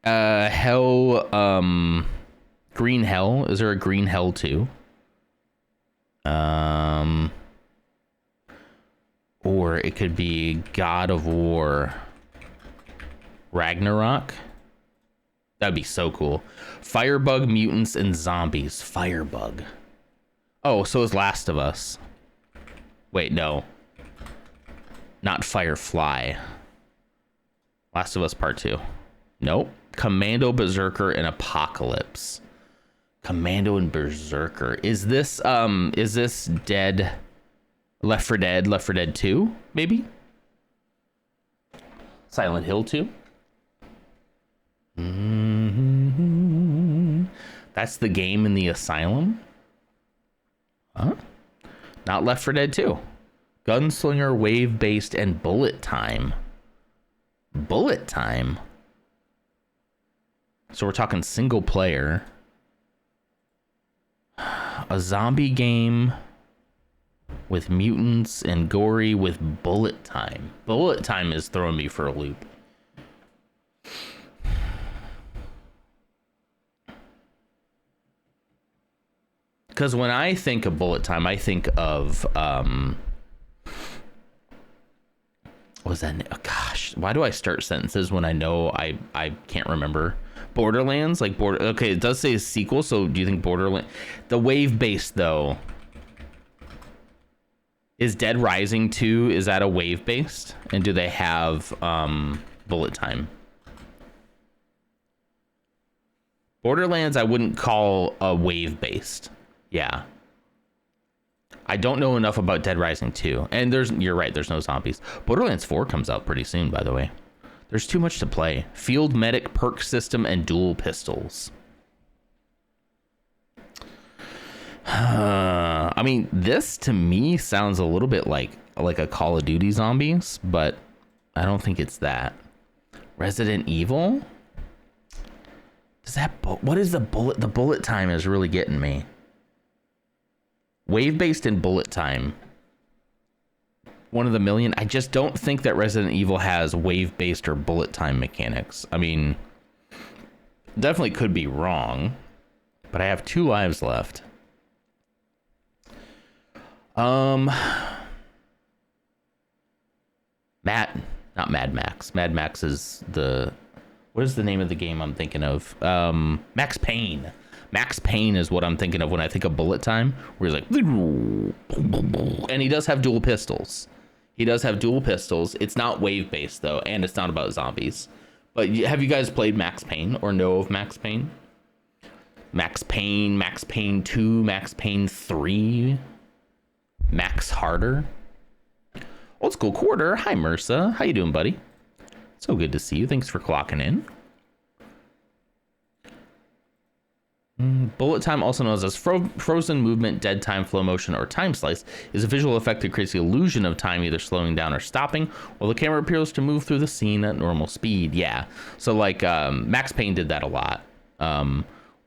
Hell, Green Hell. Is there a Green Hell 2? Or it could be God of War Ragnarok. That'd be so cool. Firebug, mutants, and zombies. Firebug. Oh, so is Last of Us. Wait, no. Not Firefly. Last of Us Part 2. Nope. Commando, Berserker, and Apocalypse. Commando and Berserker. Is this Dead? Left 4 Dead 2, maybe? Silent Hill 2? That's the game in the asylum? Huh? Not Left 4 Dead 2. Gunslinger, wave-based, and bullet time. Bullet time? So we're talking single player. A zombie game with mutants and gory with bullet time. Bullet time is throwing me for a loop. Because when I think of bullet time, I think of what was that? Oh, gosh, why do I start sentences when I know I can't remember? Borderlands, like okay, it does say a sequel, so do you think Borderlands? The wave based though. Is Dead Rising 2, is that a wave based? And do they have bullet time? Borderlands I wouldn't call a wave based. Yeah. I don't know enough about Dead Rising 2. And you're right, there's no zombies. Borderlands 4 comes out pretty soon, by the way. There's too much to play. Field medic perk system and dual pistols. I mean, this to me sounds a little bit like a Call of Duty Zombies, but I don't think it's that. Resident Evil? Does that what is the bullet? The bullet time is really getting me. Wave based and bullet time. One of the million. I just don't think that Resident Evil has wave based or bullet time mechanics. I mean, definitely could be wrong, but I have 2 lives left. Not Mad Max. Mad Max is what is the name of the game I'm thinking of? Max Payne. Max Payne is what I'm thinking of when I think of bullet time, where he's like, and he does have dual pistols. It's not wave based though, and it's not about zombies. But have you guys played Max Payne or know of Max Payne? Max Payne 2, Max Payne 3, Max Harder. Old School Quarter. Hi, Mersa. How you doing, buddy? So good to see you. Thanks for clocking in. Bullet time, also known as frozen movement, dead time, flow motion, or time slice, is a visual effect that creates the illusion of time either slowing down or stopping, while the camera appears to move through the scene at normal speed. Yeah. So like Max Payne did that a lot.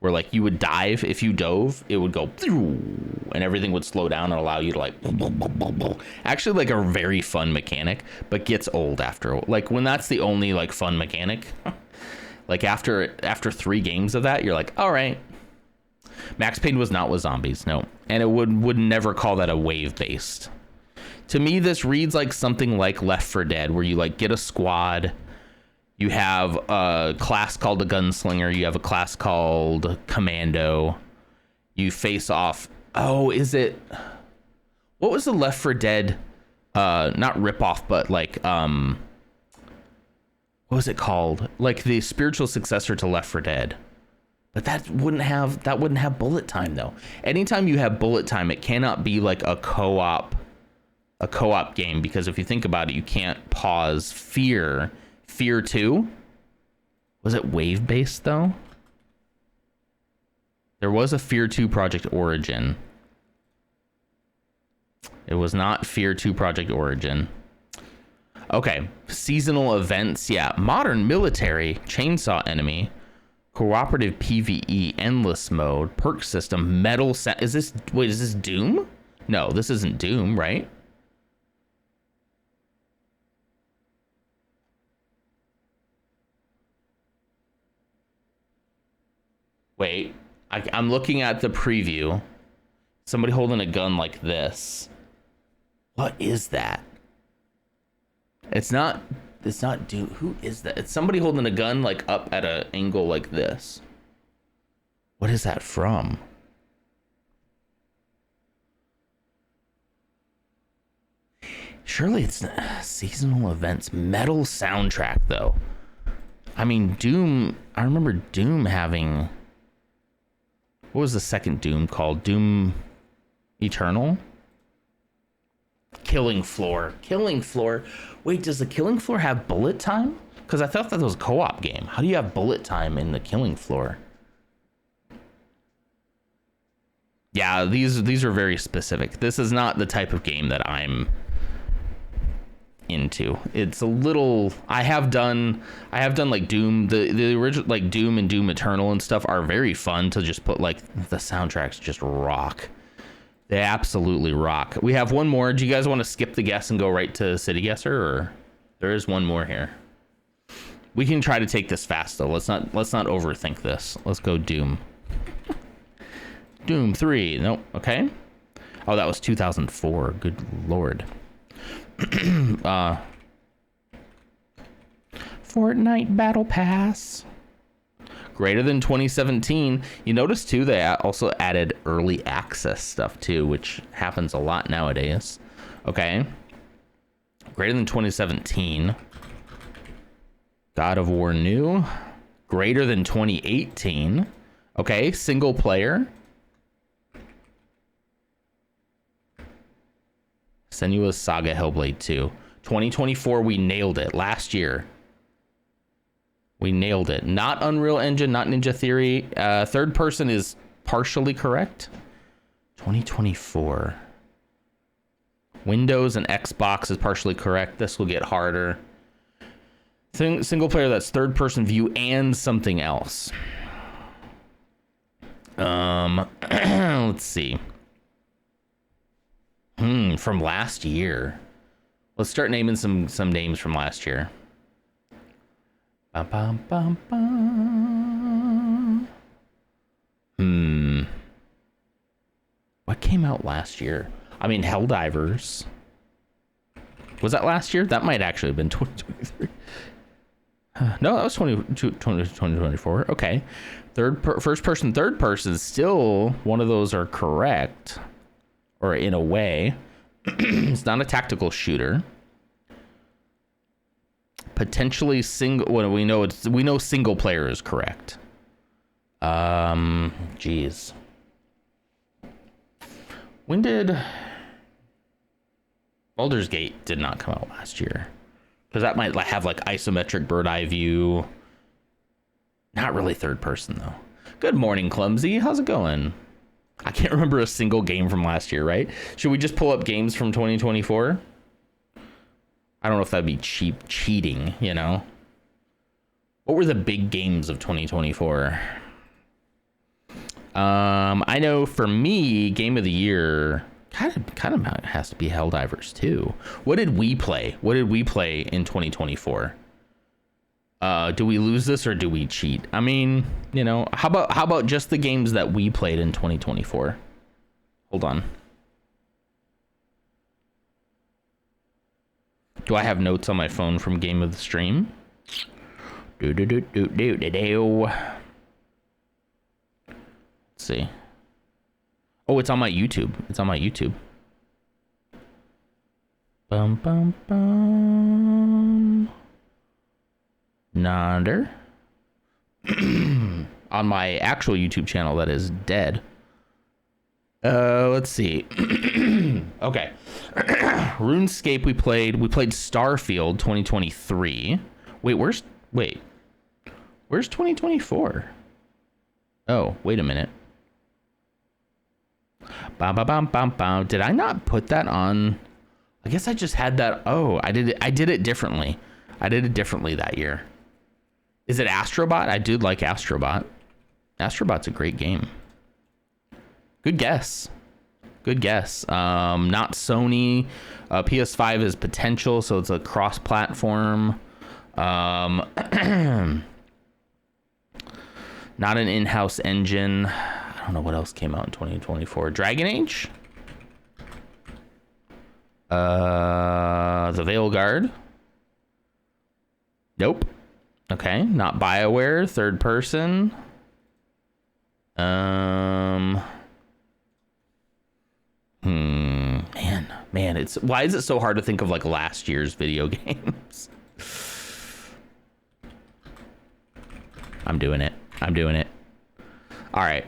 Where like you would dive, if you dove, it would go and everything would slow down and allow you to like actually like a very fun mechanic, but gets old after like when that's the only like fun mechanic. Like after 3 games of that, you're like, all right. Max Payne was not with zombies, no, and it would never call that a wave based. To me, this reads like something like Left 4 Dead, where you like get a squad. You have a class called a gunslinger. You have a class called commando. You face off. Oh, is it? What was the Left 4 Dead? Not ripoff, but like what was it called? Like the spiritual successor to Left 4 Dead. But that wouldn't have bullet time though. Anytime you have bullet time, it cannot be like a co-op game, because if you think about it, you can't pause. Fear 2, was it wave based though? There was a Fear 2 Project Origin. It was not Fear 2 Project Origin. Okay, seasonal events. Yeah, modern military, chainsaw enemy, cooperative PvE, endless mode, perk system, metal. Is this Doom? No, this isn't Doom, right? Wait, I'm looking at the preview. Somebody holding a gun like this. What is that? It's not Doom. Who is that? It's somebody holding a gun like up at an angle like this. What is that from? Surely it's seasonal events. Metal soundtrack though. I mean, Doom, I remember Doom having, what was the second Doom called? Doom Eternal? Killing Floor. Wait, does the Killing Floor have bullet time? Because I thought that was a co-op game. How do you have bullet time in the Killing Floor? Yeah, these are very specific. This is not the type of game that I'm into. It's a little, I have done like Doom, the original, like Doom and Doom Eternal and stuff are very fun to just put, like, the soundtracks just rock. They absolutely rock. We have one more. Do you guys want to skip the guess and go right to City Guesser, or there is one more here? We can try to take this fast though. Let's not overthink this. Let's go Doom. Doom 3. Nope. Okay. Oh, that was 2004. Good lord. Fortnite Battle Pass. Greater than 2017. You notice too, they also added early access stuff too, which happens a lot nowadays. Okay. Greater than 2017. God of War New. Greater than 2018. Okay, single player. Senua's Saga Hellblade 2. 2024, we nailed it. Last year. We nailed it. Not Unreal Engine, not Ninja Theory. Third person is partially correct. 2024. Windows and Xbox is partially correct. This will get harder. Single player, that's third person view and something else. Let's see. From last year. Let's start naming some names from last year. Bum, bum, bum, bum. What came out last year? I mean, Helldivers. Was that last year? That might actually have been 2023. No, that was 2024. Okay. First person, third person, still one of those are correct. Or in a way. It's not a tactical shooter. Potentially single. Well, we know single player is correct. Geez. When did Baldur's Gate did not come out last year? Because that might have like isometric bird eye view. Not really third person though. Good morning, Clumsy. How's it going? I can't remember a single game from last year, right? Should we just pull up games from 2024? I don't know if that'd be cheating, you know? What were the big games of 2024? I know for me, game of the year kind of has to be Helldivers too. What did we play? What did we play in 2024? Do we lose this or do we cheat? I mean, you know, how about just the games that we played in 2024? Hold on. Do I have notes on my phone from game of the stream? Let's see. Oh, it's on my YouTube. It's on my YouTube. Bum bum bum. Nonder. On my actual YouTube channel that is dead. Let's see. Okay. RuneScape we played Starfield 2023. Where's 2024? Oh, wait a minute. Bam bam bam bam bam. Did I not put that on I guess I just had that. Oh, I did it differently. I did it differently that year. Is it Astrobot? I did like Astrobot. Astrobot's a great game. Good guess. Good guess. Not Sony. PS5 is potential, so it's a cross-platform. Not an in-house engine. I don't know what else came out in 2024. Dragon Age? The Veil Guard? Nope. Okay, not BioWare. Third person. Man, it's why is it so hard to think of like last year's video games? I'm doing it. All right.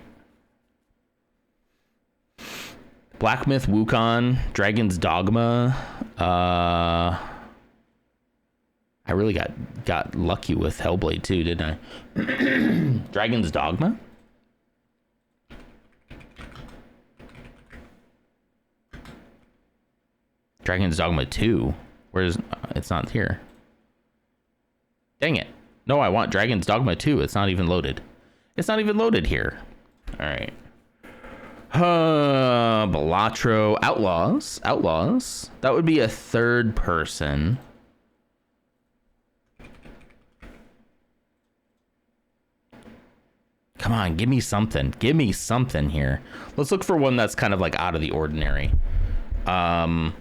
Black Myth Wukong, Dragon's Dogma. I really got lucky with Hellblade too, didn't I? Dragon's Dogma. Dragon's Dogma 2. Where's it's not here. Dang it. No, I want Dragon's Dogma 2. It's not even loaded. It's not even loaded here. All right. Balatro. Outlaws. That would be a third person. Come on, give me something. Give me something here. Let's look for one that's kind of like out of the ordinary. Because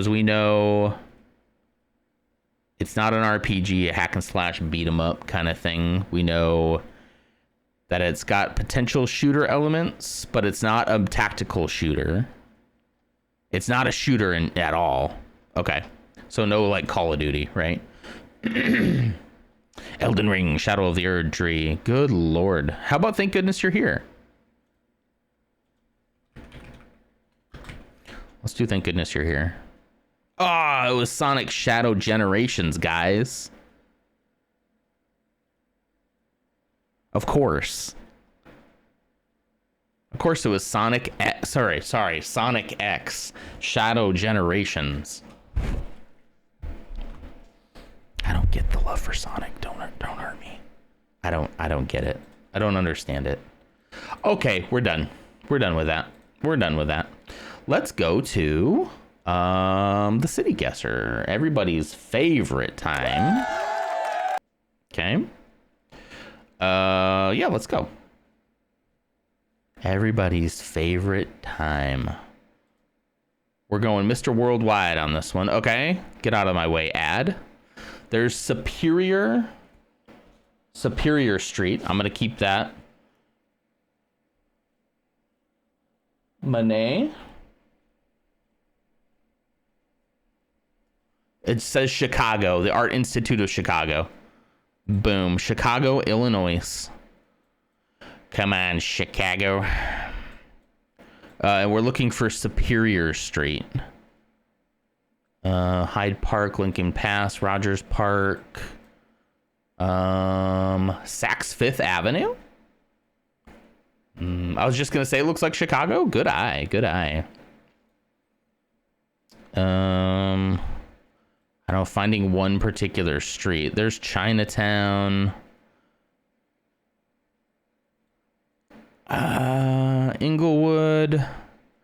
we know it's not an RPG, a hack and slash beat 'em up kind of thing. We know that it's got potential shooter elements, but it's not a tactical shooter. It's not a shooter at all. Okay. So no like Call of Duty, right? Elden Ring, Shadow of the Erdtree. Good Lord. How about Thank Goodness You're Here? Let's do Thank Goodness You're Here. Oh, it was Sonic Shadow Generations, guys. Of course. Of course it was Sonic X, sorry, Sonic X Shadow Generations. I don't get the love for Sonic. Don't hurt me. I don't get it. I don't understand it. Okay, we're done. We're done with that. Let's go to the City Guesser, everybody's favorite time. Okay. Yeah, let's go. Everybody's favorite time. We're going Mr. Worldwide on this one. Okay, get out of my way, ad. There's Superior Street. I'm gonna keep that. Monet. It says Chicago, the Art Institute of Chicago. Boom, Chicago, Illinois. Come on, Chicago. And we're looking for Superior Street. Hyde Park, Lincoln Pass, Rogers Park. Saks Fifth Avenue? I was just gonna say it looks like Chicago. Good eye. I don't know, finding one particular street. There's Chinatown. Inglewood.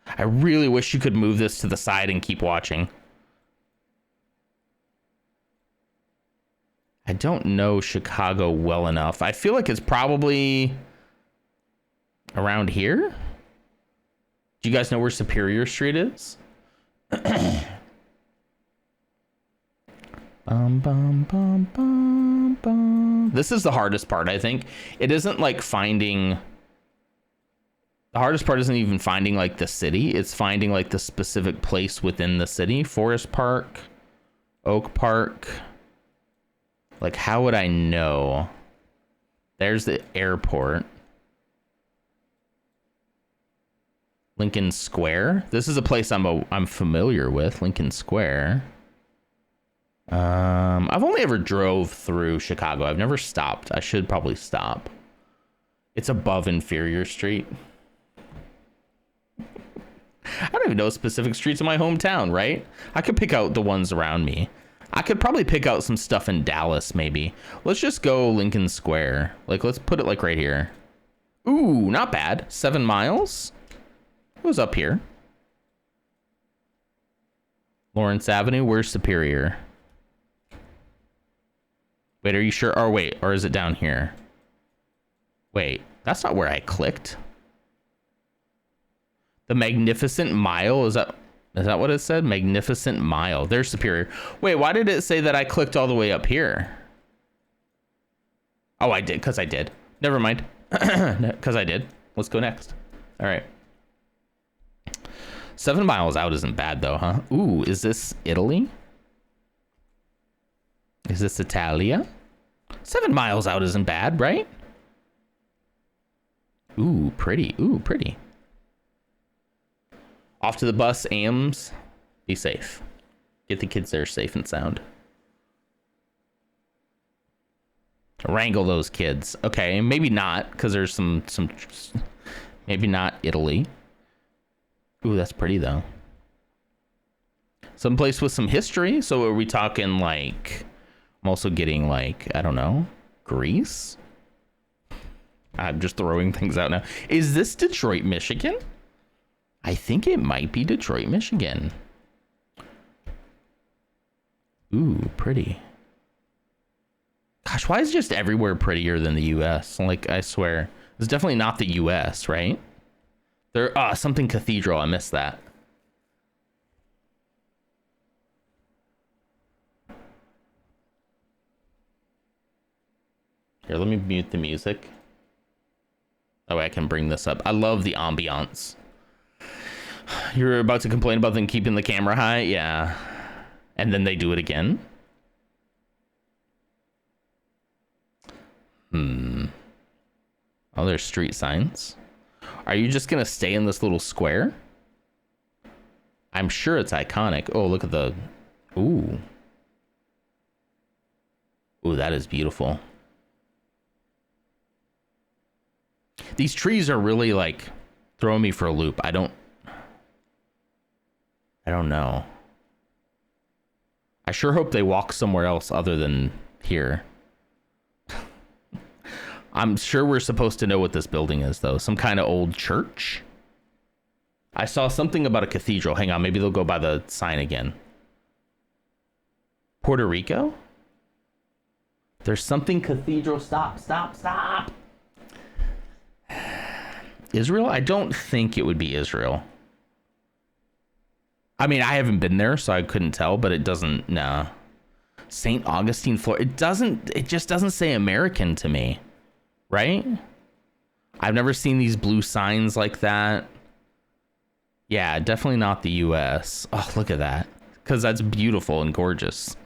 I really wish you could move this to the side and keep watching. I don't know Chicago well enough. I feel like it's probably around here. Do you guys know where Superior Street is? This is the hardest part, I think. It isn't like finding... The hardest part isn't even finding like the city. It's finding like the specific place within the city. Forest Park, Oak Park. Like, how would I know? There's the airport. Lincoln Square. This is a place I'm familiar with. Lincoln Square. I've only ever drove through Chicago. I've never stopped. I should probably stop. It's above Inferior Street. I don't don't even know specific streets in my hometown, right? I could pick out the ones around me. I could probably pick out some stuff in Dallas, maybe. Let's just go Lincoln Square. Like, let's put it like right here. Ooh, not bad. 7 miles. It was up here. Lawrence Avenue, where's Superior? Wait, are you sure? Oh, wait, or is it down here? Wait, that's not where I clicked. The Magnificent Mile, is that what it said? Magnificent Mile. There's Superior. Wait, why did it say that I clicked all the way up here? Oh, I did, because I did. Never mind. Because I did. Let's go next. All right. 7 miles out isn't bad, though, huh? Ooh, is this Italy? Is this Italia? 7 miles out isn't bad, right? Ooh, pretty. Ooh, pretty. Off to the bus, Ames. Be safe. Get the kids there safe and sound. Wrangle those kids. Okay, maybe not, because there's some. Maybe not Italy. Ooh, that's pretty though. Someplace with some history. So are we talking like? I'm also getting like, I don't know, Greece. I'm just throwing things out now. Is this Detroit, Michigan? I think it might be Detroit, Michigan. Ooh, pretty. Gosh, why is just everywhere prettier than the U.S.? Like, I swear. It's definitely not the U.S., right? There, something cathedral. I missed that. Here, let me mute the music. That way I can bring this up. I love the ambiance. You're about to complain about them keeping the camera high? Yeah. And then they do it again? Oh, there's street signs. Are you just gonna stay in this little square? I'm sure it's iconic. Oh, look at the... Ooh. Ooh, that is beautiful. These trees are really, like, throwing me for a loop. I don't know. I sure hope they walk somewhere else other than here. I'm sure we're supposed to know what this building is, though. Some kind of old church? I saw something about a cathedral. Hang on, maybe they'll go by the sign again. Puerto Rico? There's something cathedral. Stop. Israel? I don't think it would be Israel. I mean, I haven't been there, so I couldn't tell, but it doesn't, nah. St. Augustine, Florida. It just doesn't say American to me. Right? I've never seen these blue signs like that. Yeah, definitely not the US. Oh, look at that. Because that's beautiful and gorgeous.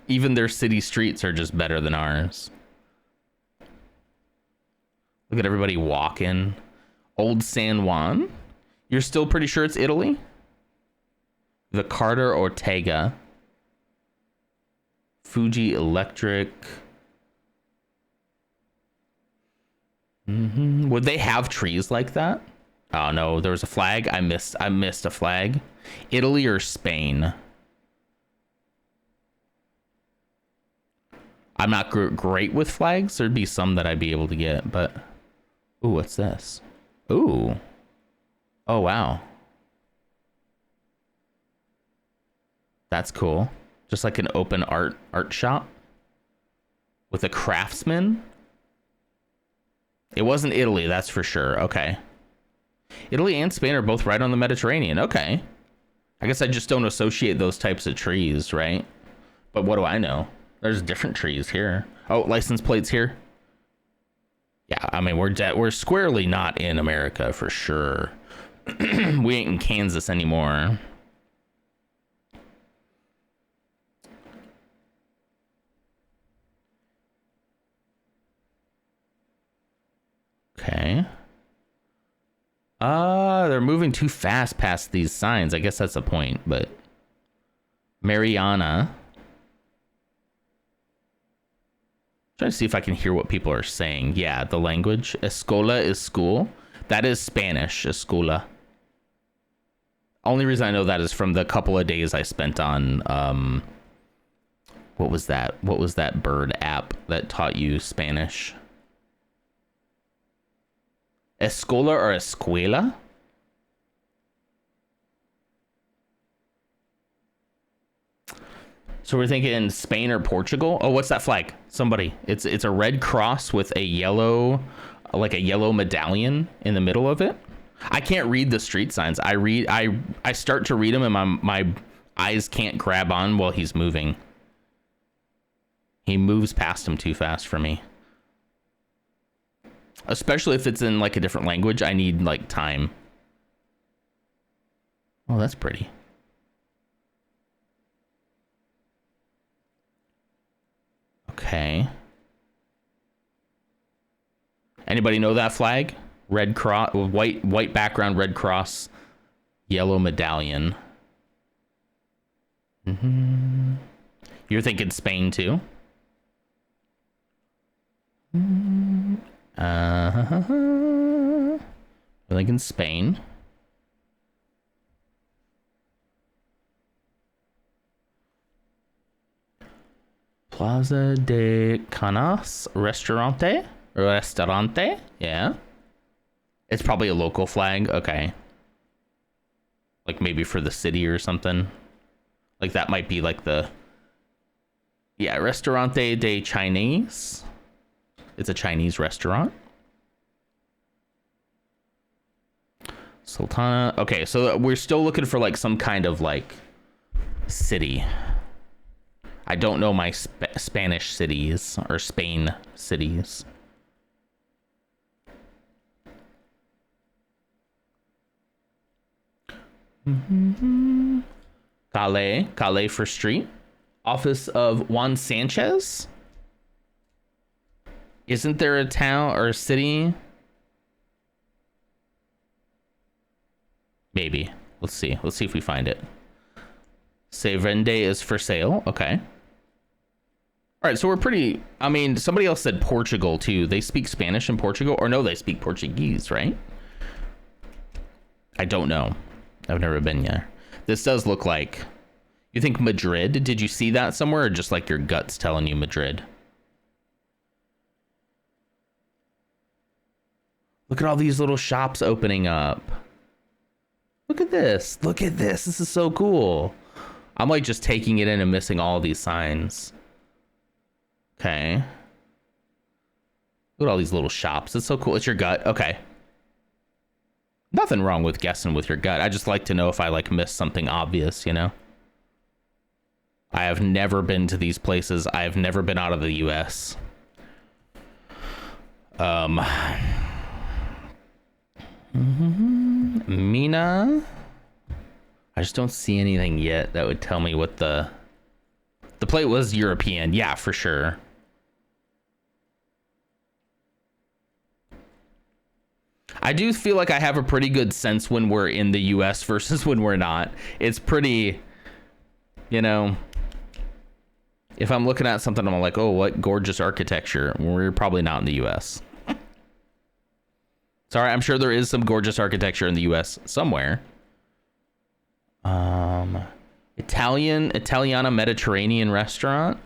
Even their city streets are just better than ours. Look at everybody walking. Old San Juan. You're still pretty sure it's Italy? The Carter Ortega. Fuji Electric. Would they have trees like that? Oh no, there was a flag. I missed a flag. Italy or Spain? I'm not great with flags. There'd be some that I'd be able to get, but ooh, what's this? Ooh. Oh wow. That's cool. Just like an open art shop with a craftsman. It wasn't Italy, that's for sure. Okay. Italy and Spain are both right on the Mediterranean. Okay. I guess I just don't associate those types of trees, right? But what do I know? There's different trees here. Oh, license plates here. Yeah, I mean, we're squarely not in America for sure. We ain't in Kansas anymore. Okay. They're moving too fast past these signs. I guess that's the point, but Mariana. Trying to see if I can hear what people are saying. Yeah, the language. Escola is school. That is Spanish, escola. Only reason I know that is from the couple of days I spent on what was that? What was that bird app that taught you Spanish? Escola or escuela? So we're thinking Spain or Portugal. Oh, what's that flag? Somebody. It's a red cross with a yellow, like a yellow medallion in the middle of it. I can't read the street signs. I start to read them and my eyes can't grab on while he's moving. He moves past them too fast for me. Especially if it's in like a different language, I need like time. Oh, that's pretty. Okay. Anybody know that flag? Red cross, white background, red cross, yellow medallion. You're thinking Spain too? We're thinking Spain. Plaza de Canas Restaurante? Yeah. It's probably a local flag. Okay. Like maybe for the city or something. Like that might be like the... Yeah, Restaurante de Chinese. It's a Chinese restaurant. Sultana. Okay, so we're still looking for like some kind of like city. I don't know my Spanish cities or Spain cities. Calais for street. Office of Juan Sanchez. Isn't there a town or a city? Maybe. Let's see. Let's see if we find it. Se vende is for sale. Okay. All right, so we're pretty... I mean, somebody else said Portugal, too. They speak Spanish in Portugal? Or no, they speak Portuguese, right? I don't know. I've never been there. This does look like... You think Madrid? Did you see that somewhere? Or just like your gut's telling you Madrid? Look at all these little shops opening up. Look at this. Look at this. This is so cool. I'm like just taking it in and missing all these signs. Okay. Look at all these little shops. It's so cool. It's your gut. Okay. Nothing wrong with guessing with your gut. I just like to know if I like missed something obvious, you know? I have never been to these places. I have never been out of the US. Mina. I just don't see anything yet that would tell me what the plate was. European. Yeah, for sure. I do feel like I have a pretty good sense when we're in the US versus when we're not. It's pretty, you know, if I'm looking at something, I'm like, oh, what gorgeous architecture. We're probably not in the US. Sorry, I'm sure there is some gorgeous architecture in the US somewhere. Italiana Mediterranean restaurant.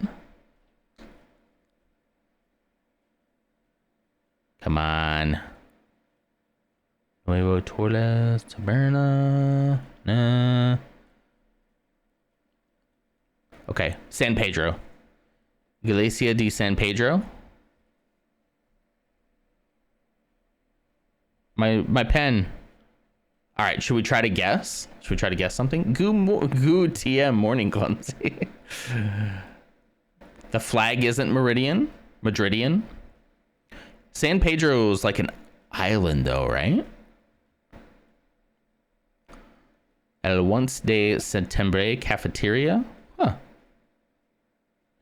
Come on. Nuevo Torres, Taberna. Nah. Okay, San Pedro. Iglesia de San Pedro. My pen. All right, should we try to guess? Should we try to guess something? Goo TM morning clumsy. The flag isn't Madridian. San Pedro is like an island though, right? El Once de Septiembre Cafeteria. Huh.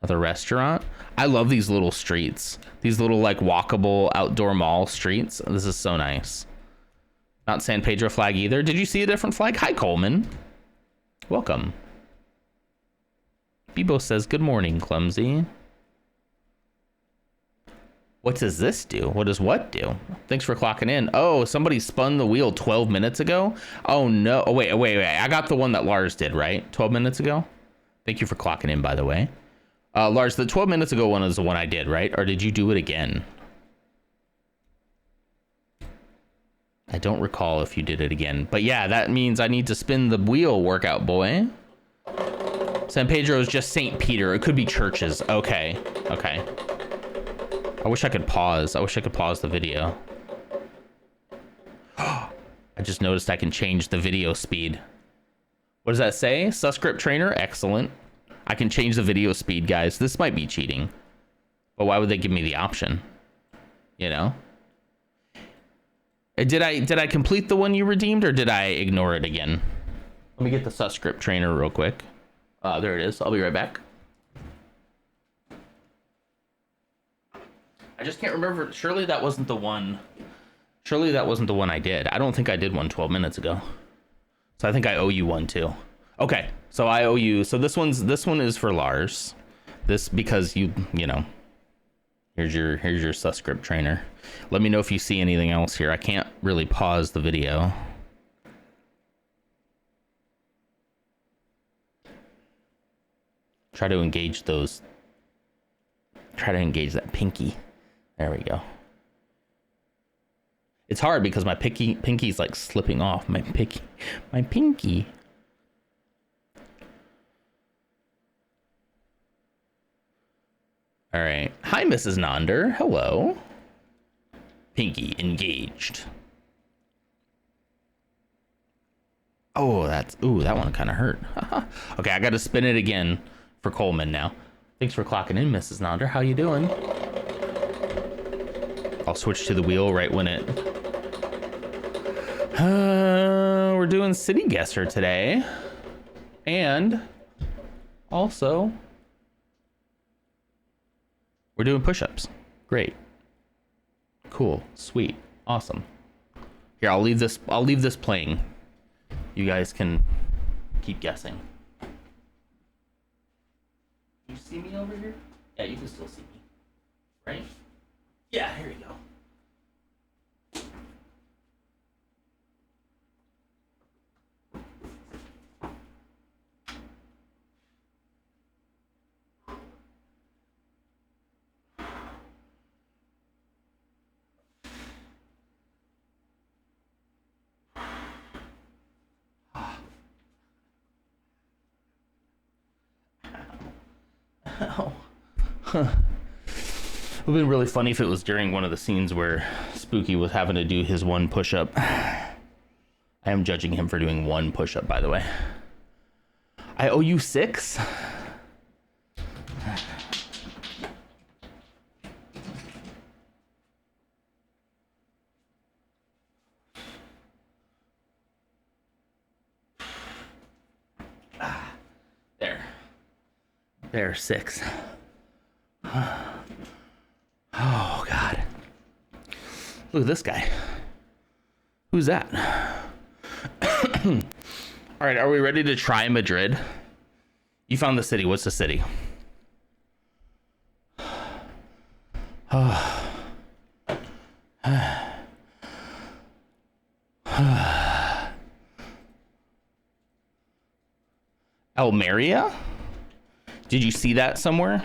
Another restaurant. I love these little streets. These little like walkable outdoor mall streets. This is so nice. Not San Pedro flag either. Did you see a different flag? Hi, Coleman. Welcome. Bibo says, good morning, clumsy. What does this do? What does what do? Thanks for clocking in. Oh, somebody spun the wheel 12 minutes ago? Oh, no. Oh, wait. I got the one that Lars did, right? 12 minutes ago? Thank you for clocking in, by the way. Lars, the 12 minutes ago one is the one I did, right? Or did you do it again? I don't recall if you did it again. But yeah, that means I need to spin the wheel, workout boy. San Pedro is just St. Peter. It could be churches. Okay. I wish I could pause. I wish I could pause the video. I just noticed I can change the video speed. What does that say? Suscript trainer? Excellent. I can change the video speed, guys. This might be cheating. But why would they give me the option? You know? Did I complete the one you redeemed, or did I ignore it again? Let me get the Suscript trainer real quick. There it is. I'll be right back. I just can't remember. Surely that wasn't the one. Surely that wasn't the one I did. I don't think I did one 12 minutes ago. So I think I owe you one too. Okay, so I owe you. So this one is for Lars. This because you know. Here's your Suscript trainer. Let me know if you see anything else here. I can't really pause the video. Try to engage those. Try to engage that pinky. There we go. It's hard because my pinky's like slipping off. My pinky. All right. Hi, Mrs. Nonder. Hello. Pinky engaged. Oh, that one kind of hurt. Okay, I got to spin it again for Coleman now. Thanks for clocking in, Mrs. Nonder. How you doing? I'll switch to the wheel right when it... we're doing City Guesser today. And also, we're doing push-ups. Great. Cool. Sweet. Awesome. Here, I'll leave this playing. You guys can keep guessing. You see me over here? Yeah, you can still see me. Right? Yeah, here you go. Oh. Huh. It would have been really funny if it was during one of the scenes where Spooky was having to do his one push-up. I am judging him for doing one push-up, by the way. I owe you 6? There, 6. Oh, God. Look at this guy. Who's that? All right, are we ready to try Madrid? You found the city. What's the city? Almeria? Did you see that somewhere?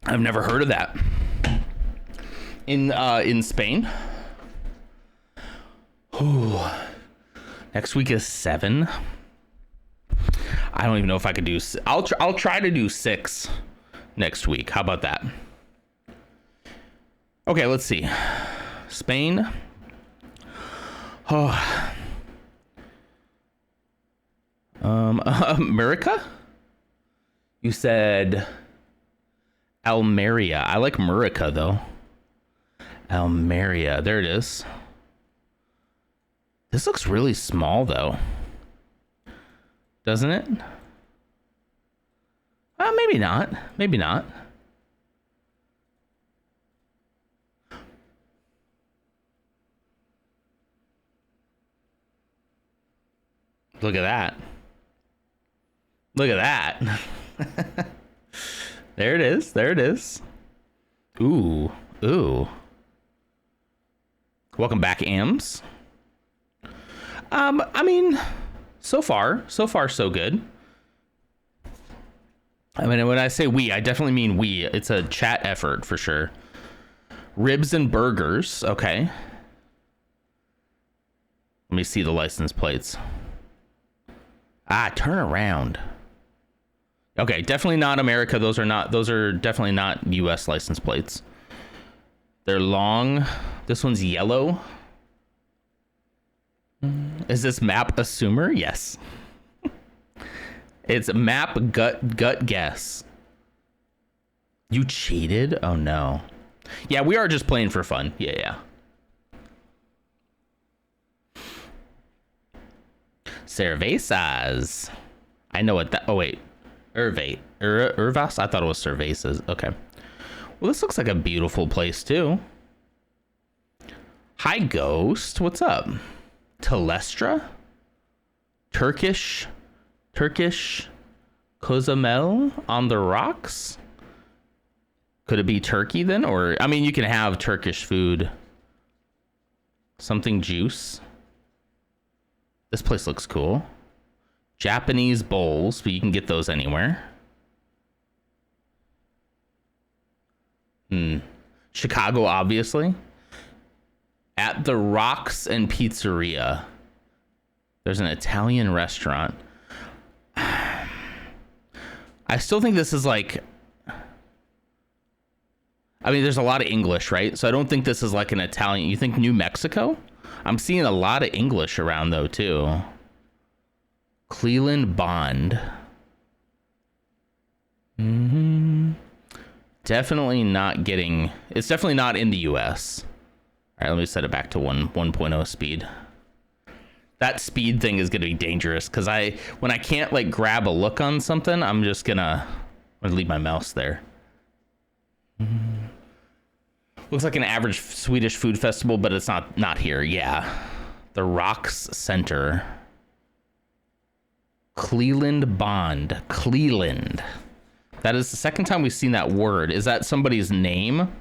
I've never heard of that. In Spain? Ooh. Next week is 7. I don't even know if I could do. I'll try to do 6 next week. How about that? Okay, let's see. Spain. Oh. America? You said Almeria. I like Murica though. Almeria. There it is. This looks really small though. Doesn't it? Maybe not. Maybe not. Look at that. Look at that. There it is. There it is. Ooh. Ooh. Welcome back, Ams. I mean, so far, so good. I mean, when I say we, I definitely mean we. It's a chat effort for sure. Ribs and burgers. Okay. Let me see the license plates. Ah, turn around. Okay, definitely not America. Those are definitely not US license plates. They're long. This one's yellow. Is this map assumer? Yes. It's map gut guess. You cheated? Oh no. Yeah, we are just playing for fun. Yeah. Cervezas. I know what that. Oh wait, Urvas. I thought it was cervezas. Okay. Well, this looks like a beautiful place too. Hi, Ghost. What's up? Telestra. Turkish Cozumel on the rocks. Could it be Turkey then? Or I mean, you can have Turkish food. Something juice. This place looks cool. Japanese bowls, but you can get those anywhere. Chicago, obviously. At the Rocks and Pizzeria. There's an Italian restaurant. I still think this is like... I mean, there's a lot of English, right? So I don't think this is like an Italian... You think New Mexico? I'm seeing a lot of English around, though, too. Cleveland Bond. Definitely not getting... It's definitely not in the US. All right, let me set it back to 1.0 speed. That speed thing is going to be dangerous because when I can't like grab a look on something, I'm just going to leave my mouse there. Looks like an average Swedish food festival, but it's not here. Yeah. The Rocks Center. Cleveland Bond. Cleveland. That is the second time we've seen that word. Is that somebody's name?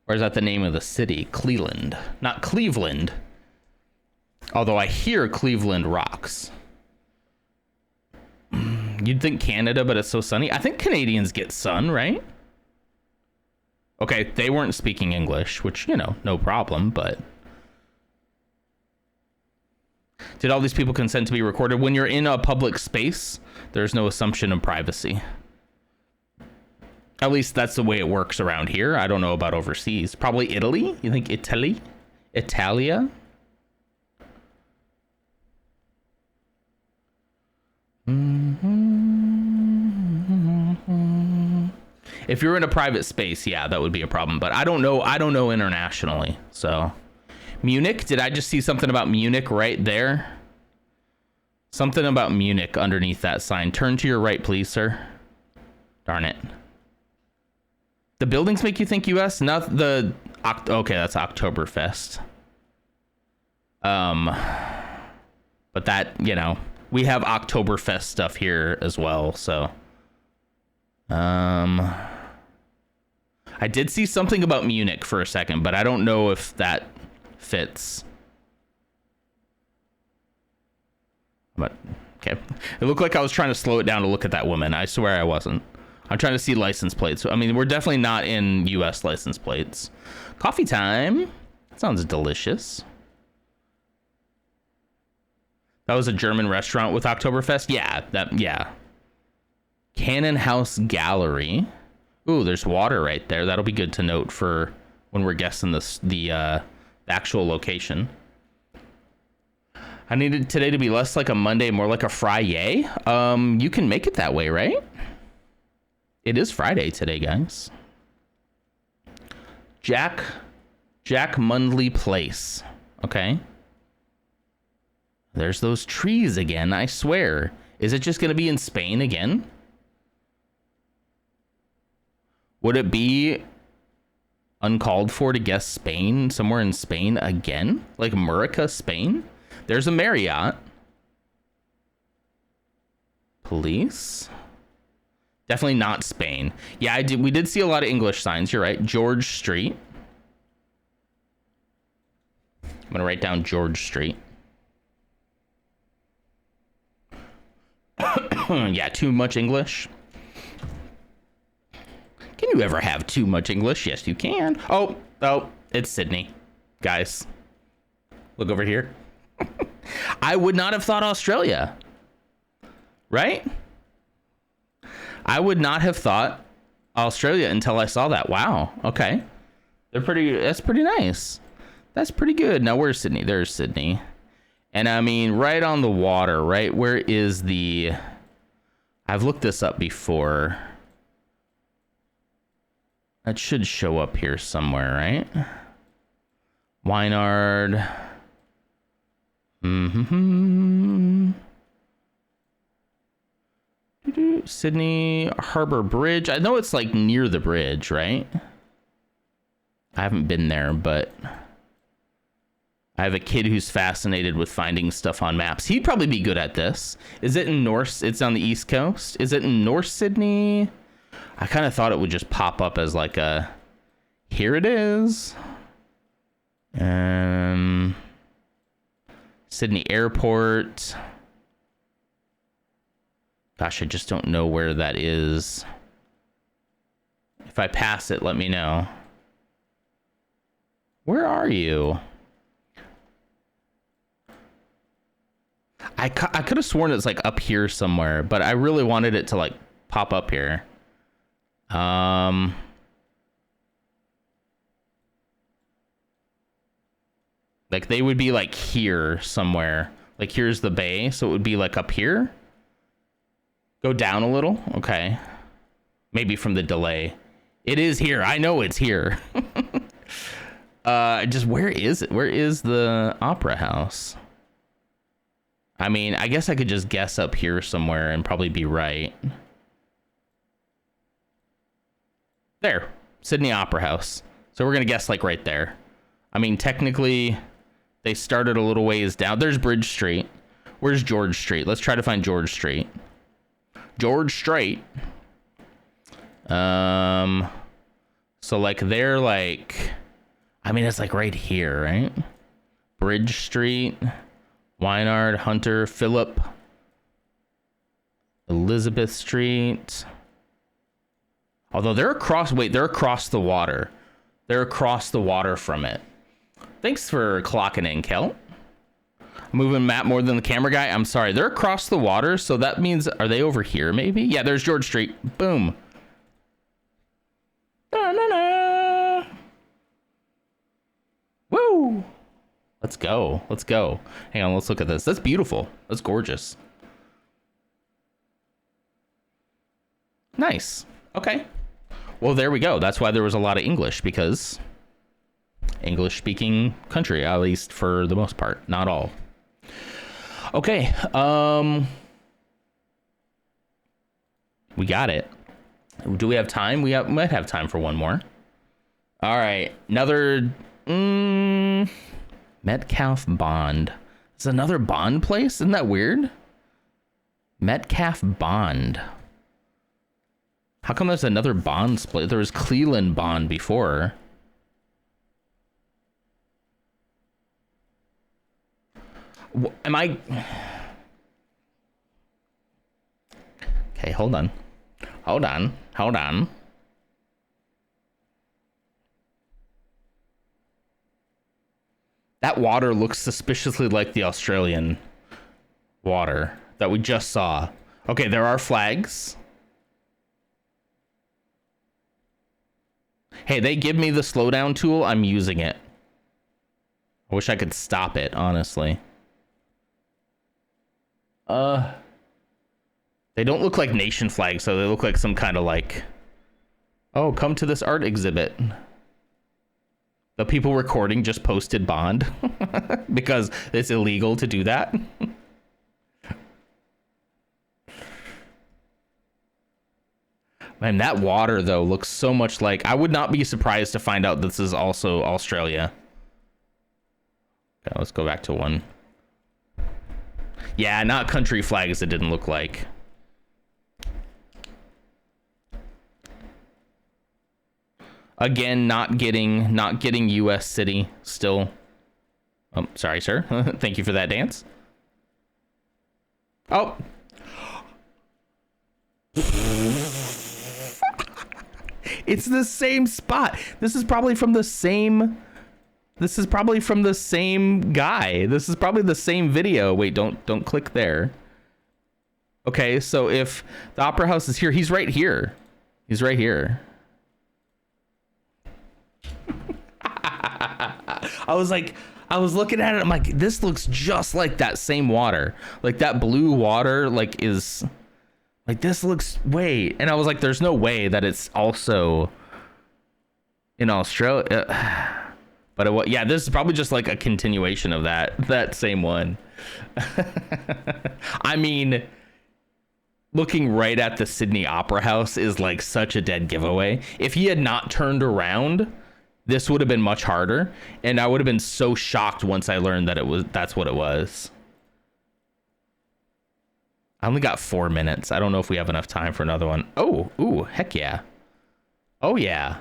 Or is that the name of the city? Cleveland. Not Cleveland. Although I hear Cleveland rocks. You'd think Canada, but it's so sunny. I think Canadians get sun, right? Okay, they weren't speaking English, which, you know, no problem, but... Did all these people consent to be recorded? When you're in a public space, there's no assumption of privacy. At least that's the way it works around here. I don't know about overseas. Probably Italy? You think Italy? Italia? If you're in a private space, yeah, that would be a problem. But I don't know internationally. So Munich, did I just see something about Munich right there? Something about Munich underneath that sign. Turn to your right, please, sir. Darn it. The buildings make you think US? Not the... Okay, that's Oktoberfest. But that, you know... We have Oktoberfest stuff here as well, so... I did see something about Munich for a second, but I don't know if that fits. But, okay. It looked like I was trying to slow it down to look at that woman. I swear I wasn't. I'm trying to see license plates. I mean, we're definitely not in US license plates. Coffee time. That sounds delicious. That was a German restaurant with Oktoberfest? Yeah. Cannon House Gallery. Ooh, there's water right there. That'll be good to note for when we're guessing the actual location. I needed today to be less like a Monday, more like a Friday. You can make it that way, right? It is Friday today, guys. Jack Mundley Place. Okay. There's those trees again, I swear. Is it just going to be in Spain again? Would it be uncalled for to guess Spain, somewhere in Spain again? Like Murica, Spain? There's a Marriott. Police. Definitely not Spain. Yeah, we did see a lot of English signs. You're right. George Street. I'm gonna write down George Street. Yeah, too much English. Can you ever have too much English? Yes, you can. Oh, it's Sydney. Guys, look over here. I would not have thought Australia. Right? I would not have thought Australia until I saw that. Wow. Okay. That's pretty nice. That's pretty good. Now, where's Sydney? There's Sydney. And I mean, right on the water, right? Where is the... I've looked this up before. That should show up here somewhere, right? Wynard. Sydney Harbor Bridge. I know it's like near the bridge, right? I haven't been there, but I have a kid who's fascinated with finding stuff on maps. He'd probably be good at this. Is it in North? It's on the East Coast. Is it in North Sydney? I kind of thought it would just pop up as like a, here it is. Sydney Airport. Gosh, I just don't know where that is. If I pass it, let me know. Where are you? I could have sworn it's like up here somewhere, but I really wanted it to like pop up here. Like they would be like here somewhere. Like here's the bay, so it would be like up here. Go down a little. Okay. Maybe from the delay. It is here. I know it's here. Just where is it? Where is the Opera House? I mean, I guess I could just guess up here somewhere and probably be right. There. Sydney Opera House. So we're going to guess like right there. I mean, technically, they started a little ways down. There's Bridge Street. Where's George Street? Let's try to find George Street. George Street. So like they're like, I mean, it's like right here, right? Bridge Street, Wynard, Hunter, Phillip, Elizabeth Street. Although they're across, they're across the water. They're across the water from it. Thanks for clocking in, Kel. Moving map more than the camera guy. I'm sorry. They're across the water, so that means, are they over here maybe? Yeah, there's George Street. Boom. Da-na-na. Woo. Let's go. Let's go. Hang on, let's look at this. That's beautiful. That's gorgeous. Nice. Okay. Well, there we go. That's why there was a lot of English, because English-speaking country, at least for the most part. Not all. Okay, we got it. Do we have time? We might have time for one more. All right, another Metcalf Bond. It's another Bond place? Isn't that weird? Metcalf Bond. How come there's another Bond split? There was Cleland Bond before. Am I... Okay, hold on. Hold on. Hold on. That water looks suspiciously like the Australian water that we just saw. Okay, there are flags. Hey, they give me the slowdown tool. I'm using it. I wish I could stop it, honestly. They don't look like nation flags, so they look like some kind of like, oh, come to this art exhibit. The people recording just posted Bond because it's illegal to do that. Man, that water though looks so much like, I would not be surprised to find out this is also Australia. Okay, let's go back to one. Yeah, not country flags it didn't look like. Again, not getting US city still. Oh, sorry, sir. Thank you for that dance. Oh. It's the same spot. This is probably from the same guy. This is probably the same video. Wait, don't click there. Okay, so if the Opera House is here, he's right here. He's right here. I was looking at it. I'm like, this looks just like that same water. Like that blue water, like is like this looks way. And I was like, there's no way that it's also in Australia. But yeah, this is probably just like a continuation of that same one. I mean, looking right at the Sydney Opera House is like such a dead giveaway. If he had not turned around, this would have been much harder, and I would have been so shocked once I learned that that's what it was. I only got 4 minutes. I don't know if we have enough time for another one. Oh, ooh, heck yeah. Oh yeah.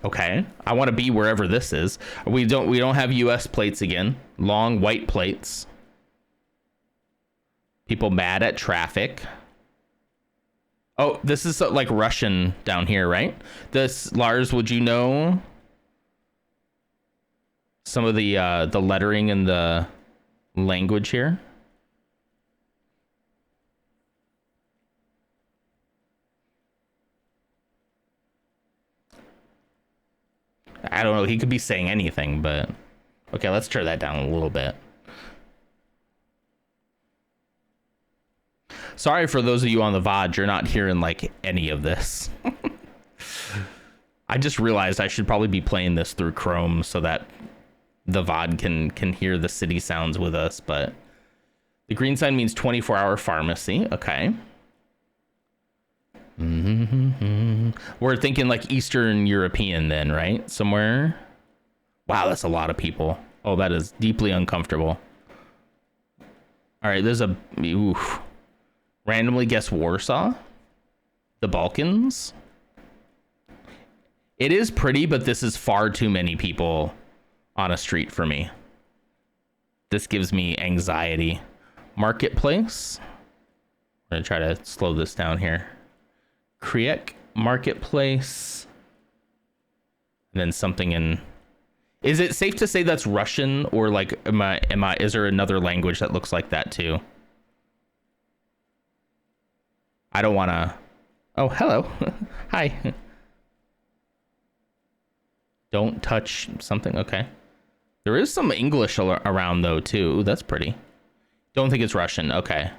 Okay, I want to be wherever this is. We don't have US plates again. Long white plates. People mad at traffic. Oh, this is like Russian down here, right? This, Lars, would you know some of the lettering and the language here? I don't know. He could be saying anything, but okay, let's turn that down a little bit. Sorry for those of you on the VOD, you're not hearing like any of this. I just realized I should probably be playing this through Chrome so that the VOD can hear the city sounds with us, but the green sign means 24-hour pharmacy. Okay. We're thinking like Eastern European then, right? Somewhere. Wow, that's a lot of people. Oh, that is deeply uncomfortable. All right, there's a oof. Randomly guess Warsaw, the Balkans. It is pretty, but this is far too many people on a street for me. This gives me anxiety. Marketplace. I'm gonna try to slow this down here. Kriek Marketplace. And then something in. Is it safe to say that's Russian, or like is there another language that looks like that too? I don't want to. Oh, hello. Hi. Don't touch something. Okay. There is some English around though too. Ooh, that's pretty. Don't think it's Russian. Okay.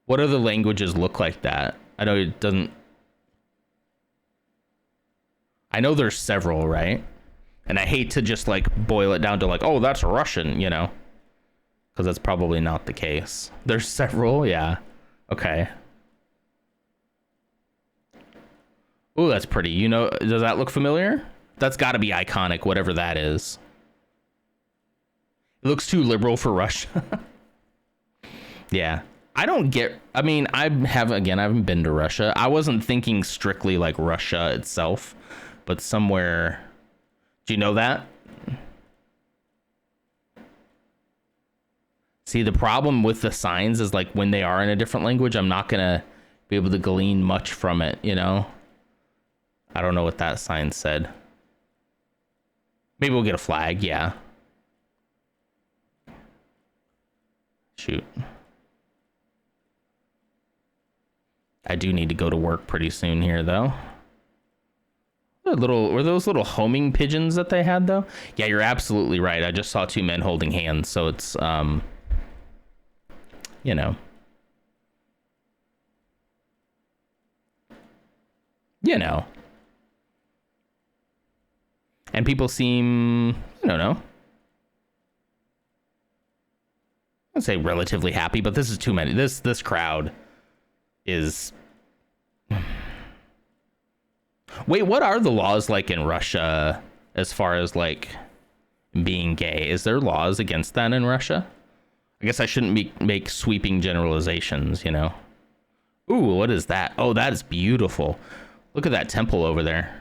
What other languages look like that? I know it doesn't. I know there's several, right? And I hate to just like boil it down to like, oh, that's Russian, you know, because that's probably not the case. There's several. Yeah. Okay. Ooh, that's pretty. You know, does that look familiar? That's got to be iconic, whatever that is. It looks too liberal for Russia. Yeah. I don't get. I mean, I haven't been to Russia. I wasn't thinking strictly like Russia itself, but somewhere. Do you know that? See, the problem with the signs is like when they are in a different language, I'm not gonna be able to glean much from it, you know? I don't know what that sign said. Maybe we'll get a flag, yeah. Shoot. I do need to go to work pretty soon here, though. Were those little homing pigeons that they had, though? Yeah, you're absolutely right. I just saw two men holding hands, so it's, you know. You know. And people seem, I don't know. I'd say relatively happy, but this is too many. This crowd is. Wait, what are the laws like in Russia as far as like being gay? Is there laws against that in Russia? I guess I shouldn't make sweeping generalizations, you know. Ooh, what is that? Oh, that is beautiful. Look at that temple over there.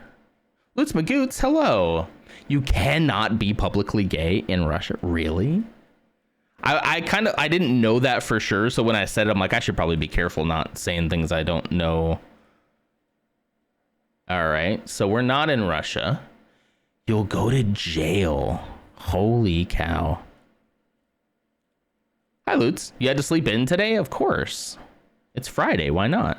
Lutz Magoots, hello. You cannot be publicly gay in Russia? Really? I didn't know that for sure. So when I said it, I'm like, I should probably be careful not saying things I don't know. All right. So we're not in Russia. You'll go to jail. Holy cow. Hi, Lutz. You had to sleep in today? Of course. It's Friday. Why not?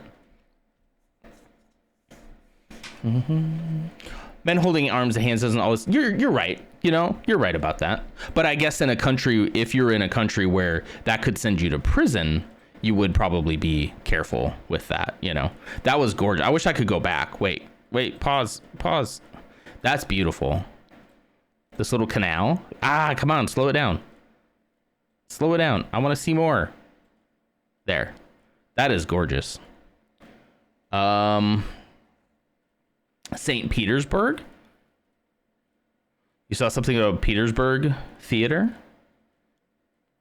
Men holding arms and hands doesn't always... You're right. You know, you're right about that. But I guess in a country, if you're in a country where that could send you to prison, you would probably be careful with that, you know. That was gorgeous. I wish I could go back. Wait, pause. That's beautiful. This little canal. Ah, come on, slow it down. Slow it down. I want to see more. There. That is gorgeous. St. Petersburg. You saw something about Petersburg Theater?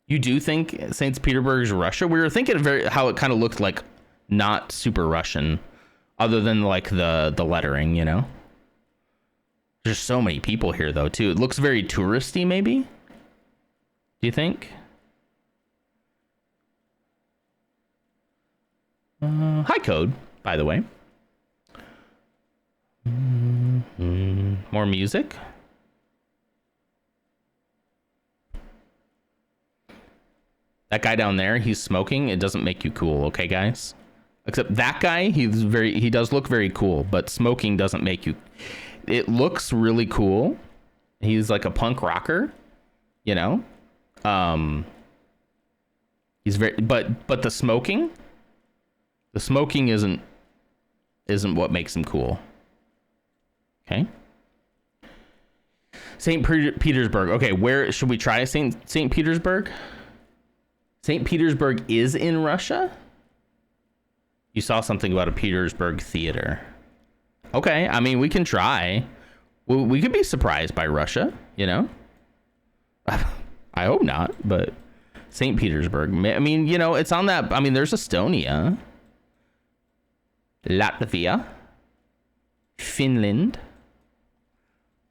You do think St. Petersburg is Russia? We were thinking how it kind of looked like not super Russian, other than like the lettering, you know? There's so many people here though too. It looks very touristy, maybe? Do you think? Hi, Code, by the way. More music. That guy down there, he's smoking. It doesn't make you cool, okay, guys? Except that guy, he does look very cool, but smoking doesn't make you. It looks really cool. He's like a punk rocker, you know. He's very, but the smoking isn't what makes him cool. Okay. St. Petersburg. Okay, where should we try St. Petersburg? St. Petersburg is in Russia? You saw something about a Petersburg theater. Okay, I mean, we can try. We could be surprised by Russia, you know? I hope not, but St. Petersburg. I mean, you know, it's on that. I mean, there's Estonia, Latvia, Finland.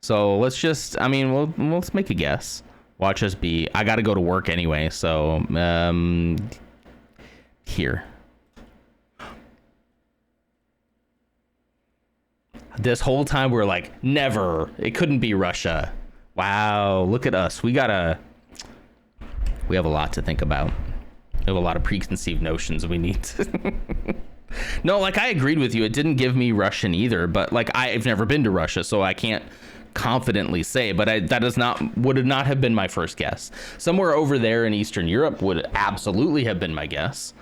So let's just, I mean, let's make a guess. Watch us be. I got to go to work anyway, so here. This whole time we're like, never. It couldn't be Russia. Wow, look at us. We have a lot to think about. We have a lot of preconceived notions we need to... No, like I agreed with you. It didn't give me Russian either, but like I've never been to Russia, so I can't confidently say, but would not have been my first guess. Somewhere over there in Eastern Europe would absolutely have been my guess.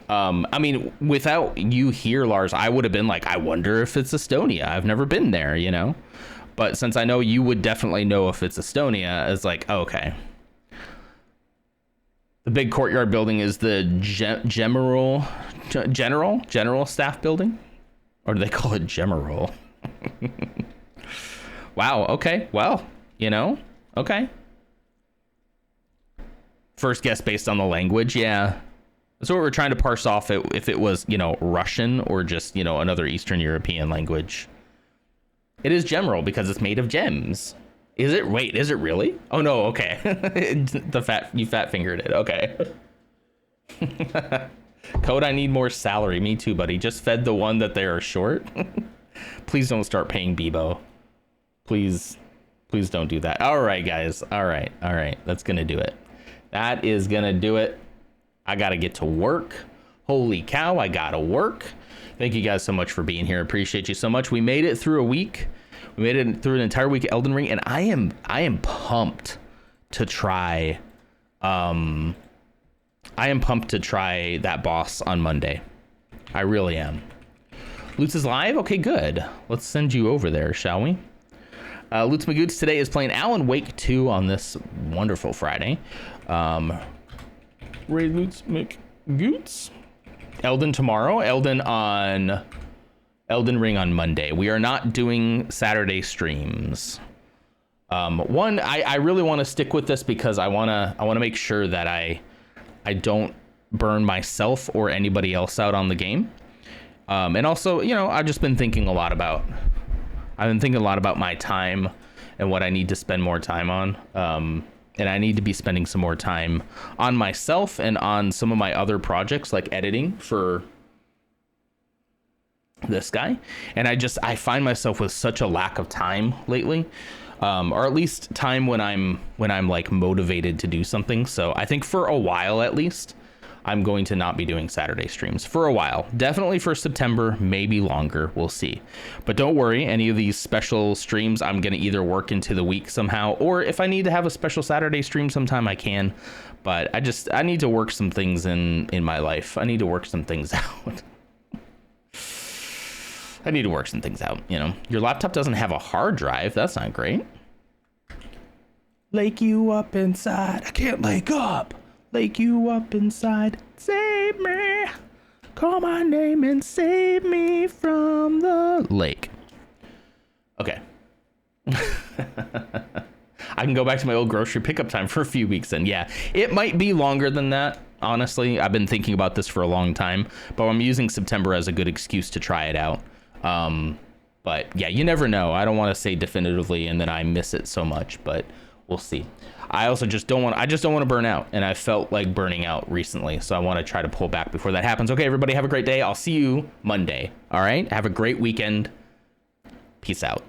I mean, without you here, Lars, I would have been like, I wonder if it's Estonia. I've never been there, you know? But since I know you would definitely know if it's Estonia, it's like, okay. The big courtyard building is the general staff building? Or do they call it General? Wow, okay, well, you know, okay. First guess based on the language, yeah. That's what we're trying to parse off if it was, you know, Russian or just, you know, another Eastern European language. It is General because it's made of gems. Is it? Wait, is it really? Oh no, okay. You fat fingered it, okay. Code, I need more salary. Me too, buddy. Just fed the one that they are short. Please don't start paying Bebo. Please don't do that. All right, guys. All right. That's going to do it. That is going to do it. I got to get to work. Holy cow, I got to work. Thank you guys so much for being here. Appreciate you so much. We made it through a week. We made it through an entire week of Elden Ring, and I am pumped to try. I am pumped to try that boss on Monday. I really am. Lutz is live? Okay, good. Let's send you over there, shall we? Lutz Magoots today is playing Alan Wake 2 on this wonderful Friday. Ray Lutz Magoots. Elden tomorrow. Elden Ring on Monday. We are not doing Saturday streams. I really want to stick with this because I want to make sure that I don't burn myself or anybody else out on the game. And also, I've just been thinking a lot about my time and what I need to spend more time on. And I need to be spending some more time on myself and on some of my other projects, like editing for this guy. And I find myself with such a lack of time lately, or at least time when I'm like motivated to do something. So I think for a while, at least, I'm going to not be doing Saturday streams for a while. Definitely for September, maybe longer. We'll see. But don't worry, any of these special streams, I'm going to either work into the week somehow, or if I need to have a special Saturday stream sometime, I can. But I need to work some things in my life. I need to work some things out. I need to work some things out, Your laptop doesn't have a hard drive. That's not great. Lake you up inside. I can't lake up. Lake you up inside. Save me. Call my name and save me from the lake. Okay. I can go back to my old grocery pickup time for a few weeks then. Yeah, it might be longer than that. Honestly, I've been thinking about this for a long time, but I'm using September as a good excuse to try it out. But yeah, you never know. I don't want to say definitively and then I miss it so much, but we'll see. I also just don't want to burn out, and I felt like burning out recently, so I want to try to pull back before that happens. Okay, everybody, have a great day. I'll see you Monday. All right, have a great weekend. Peace out.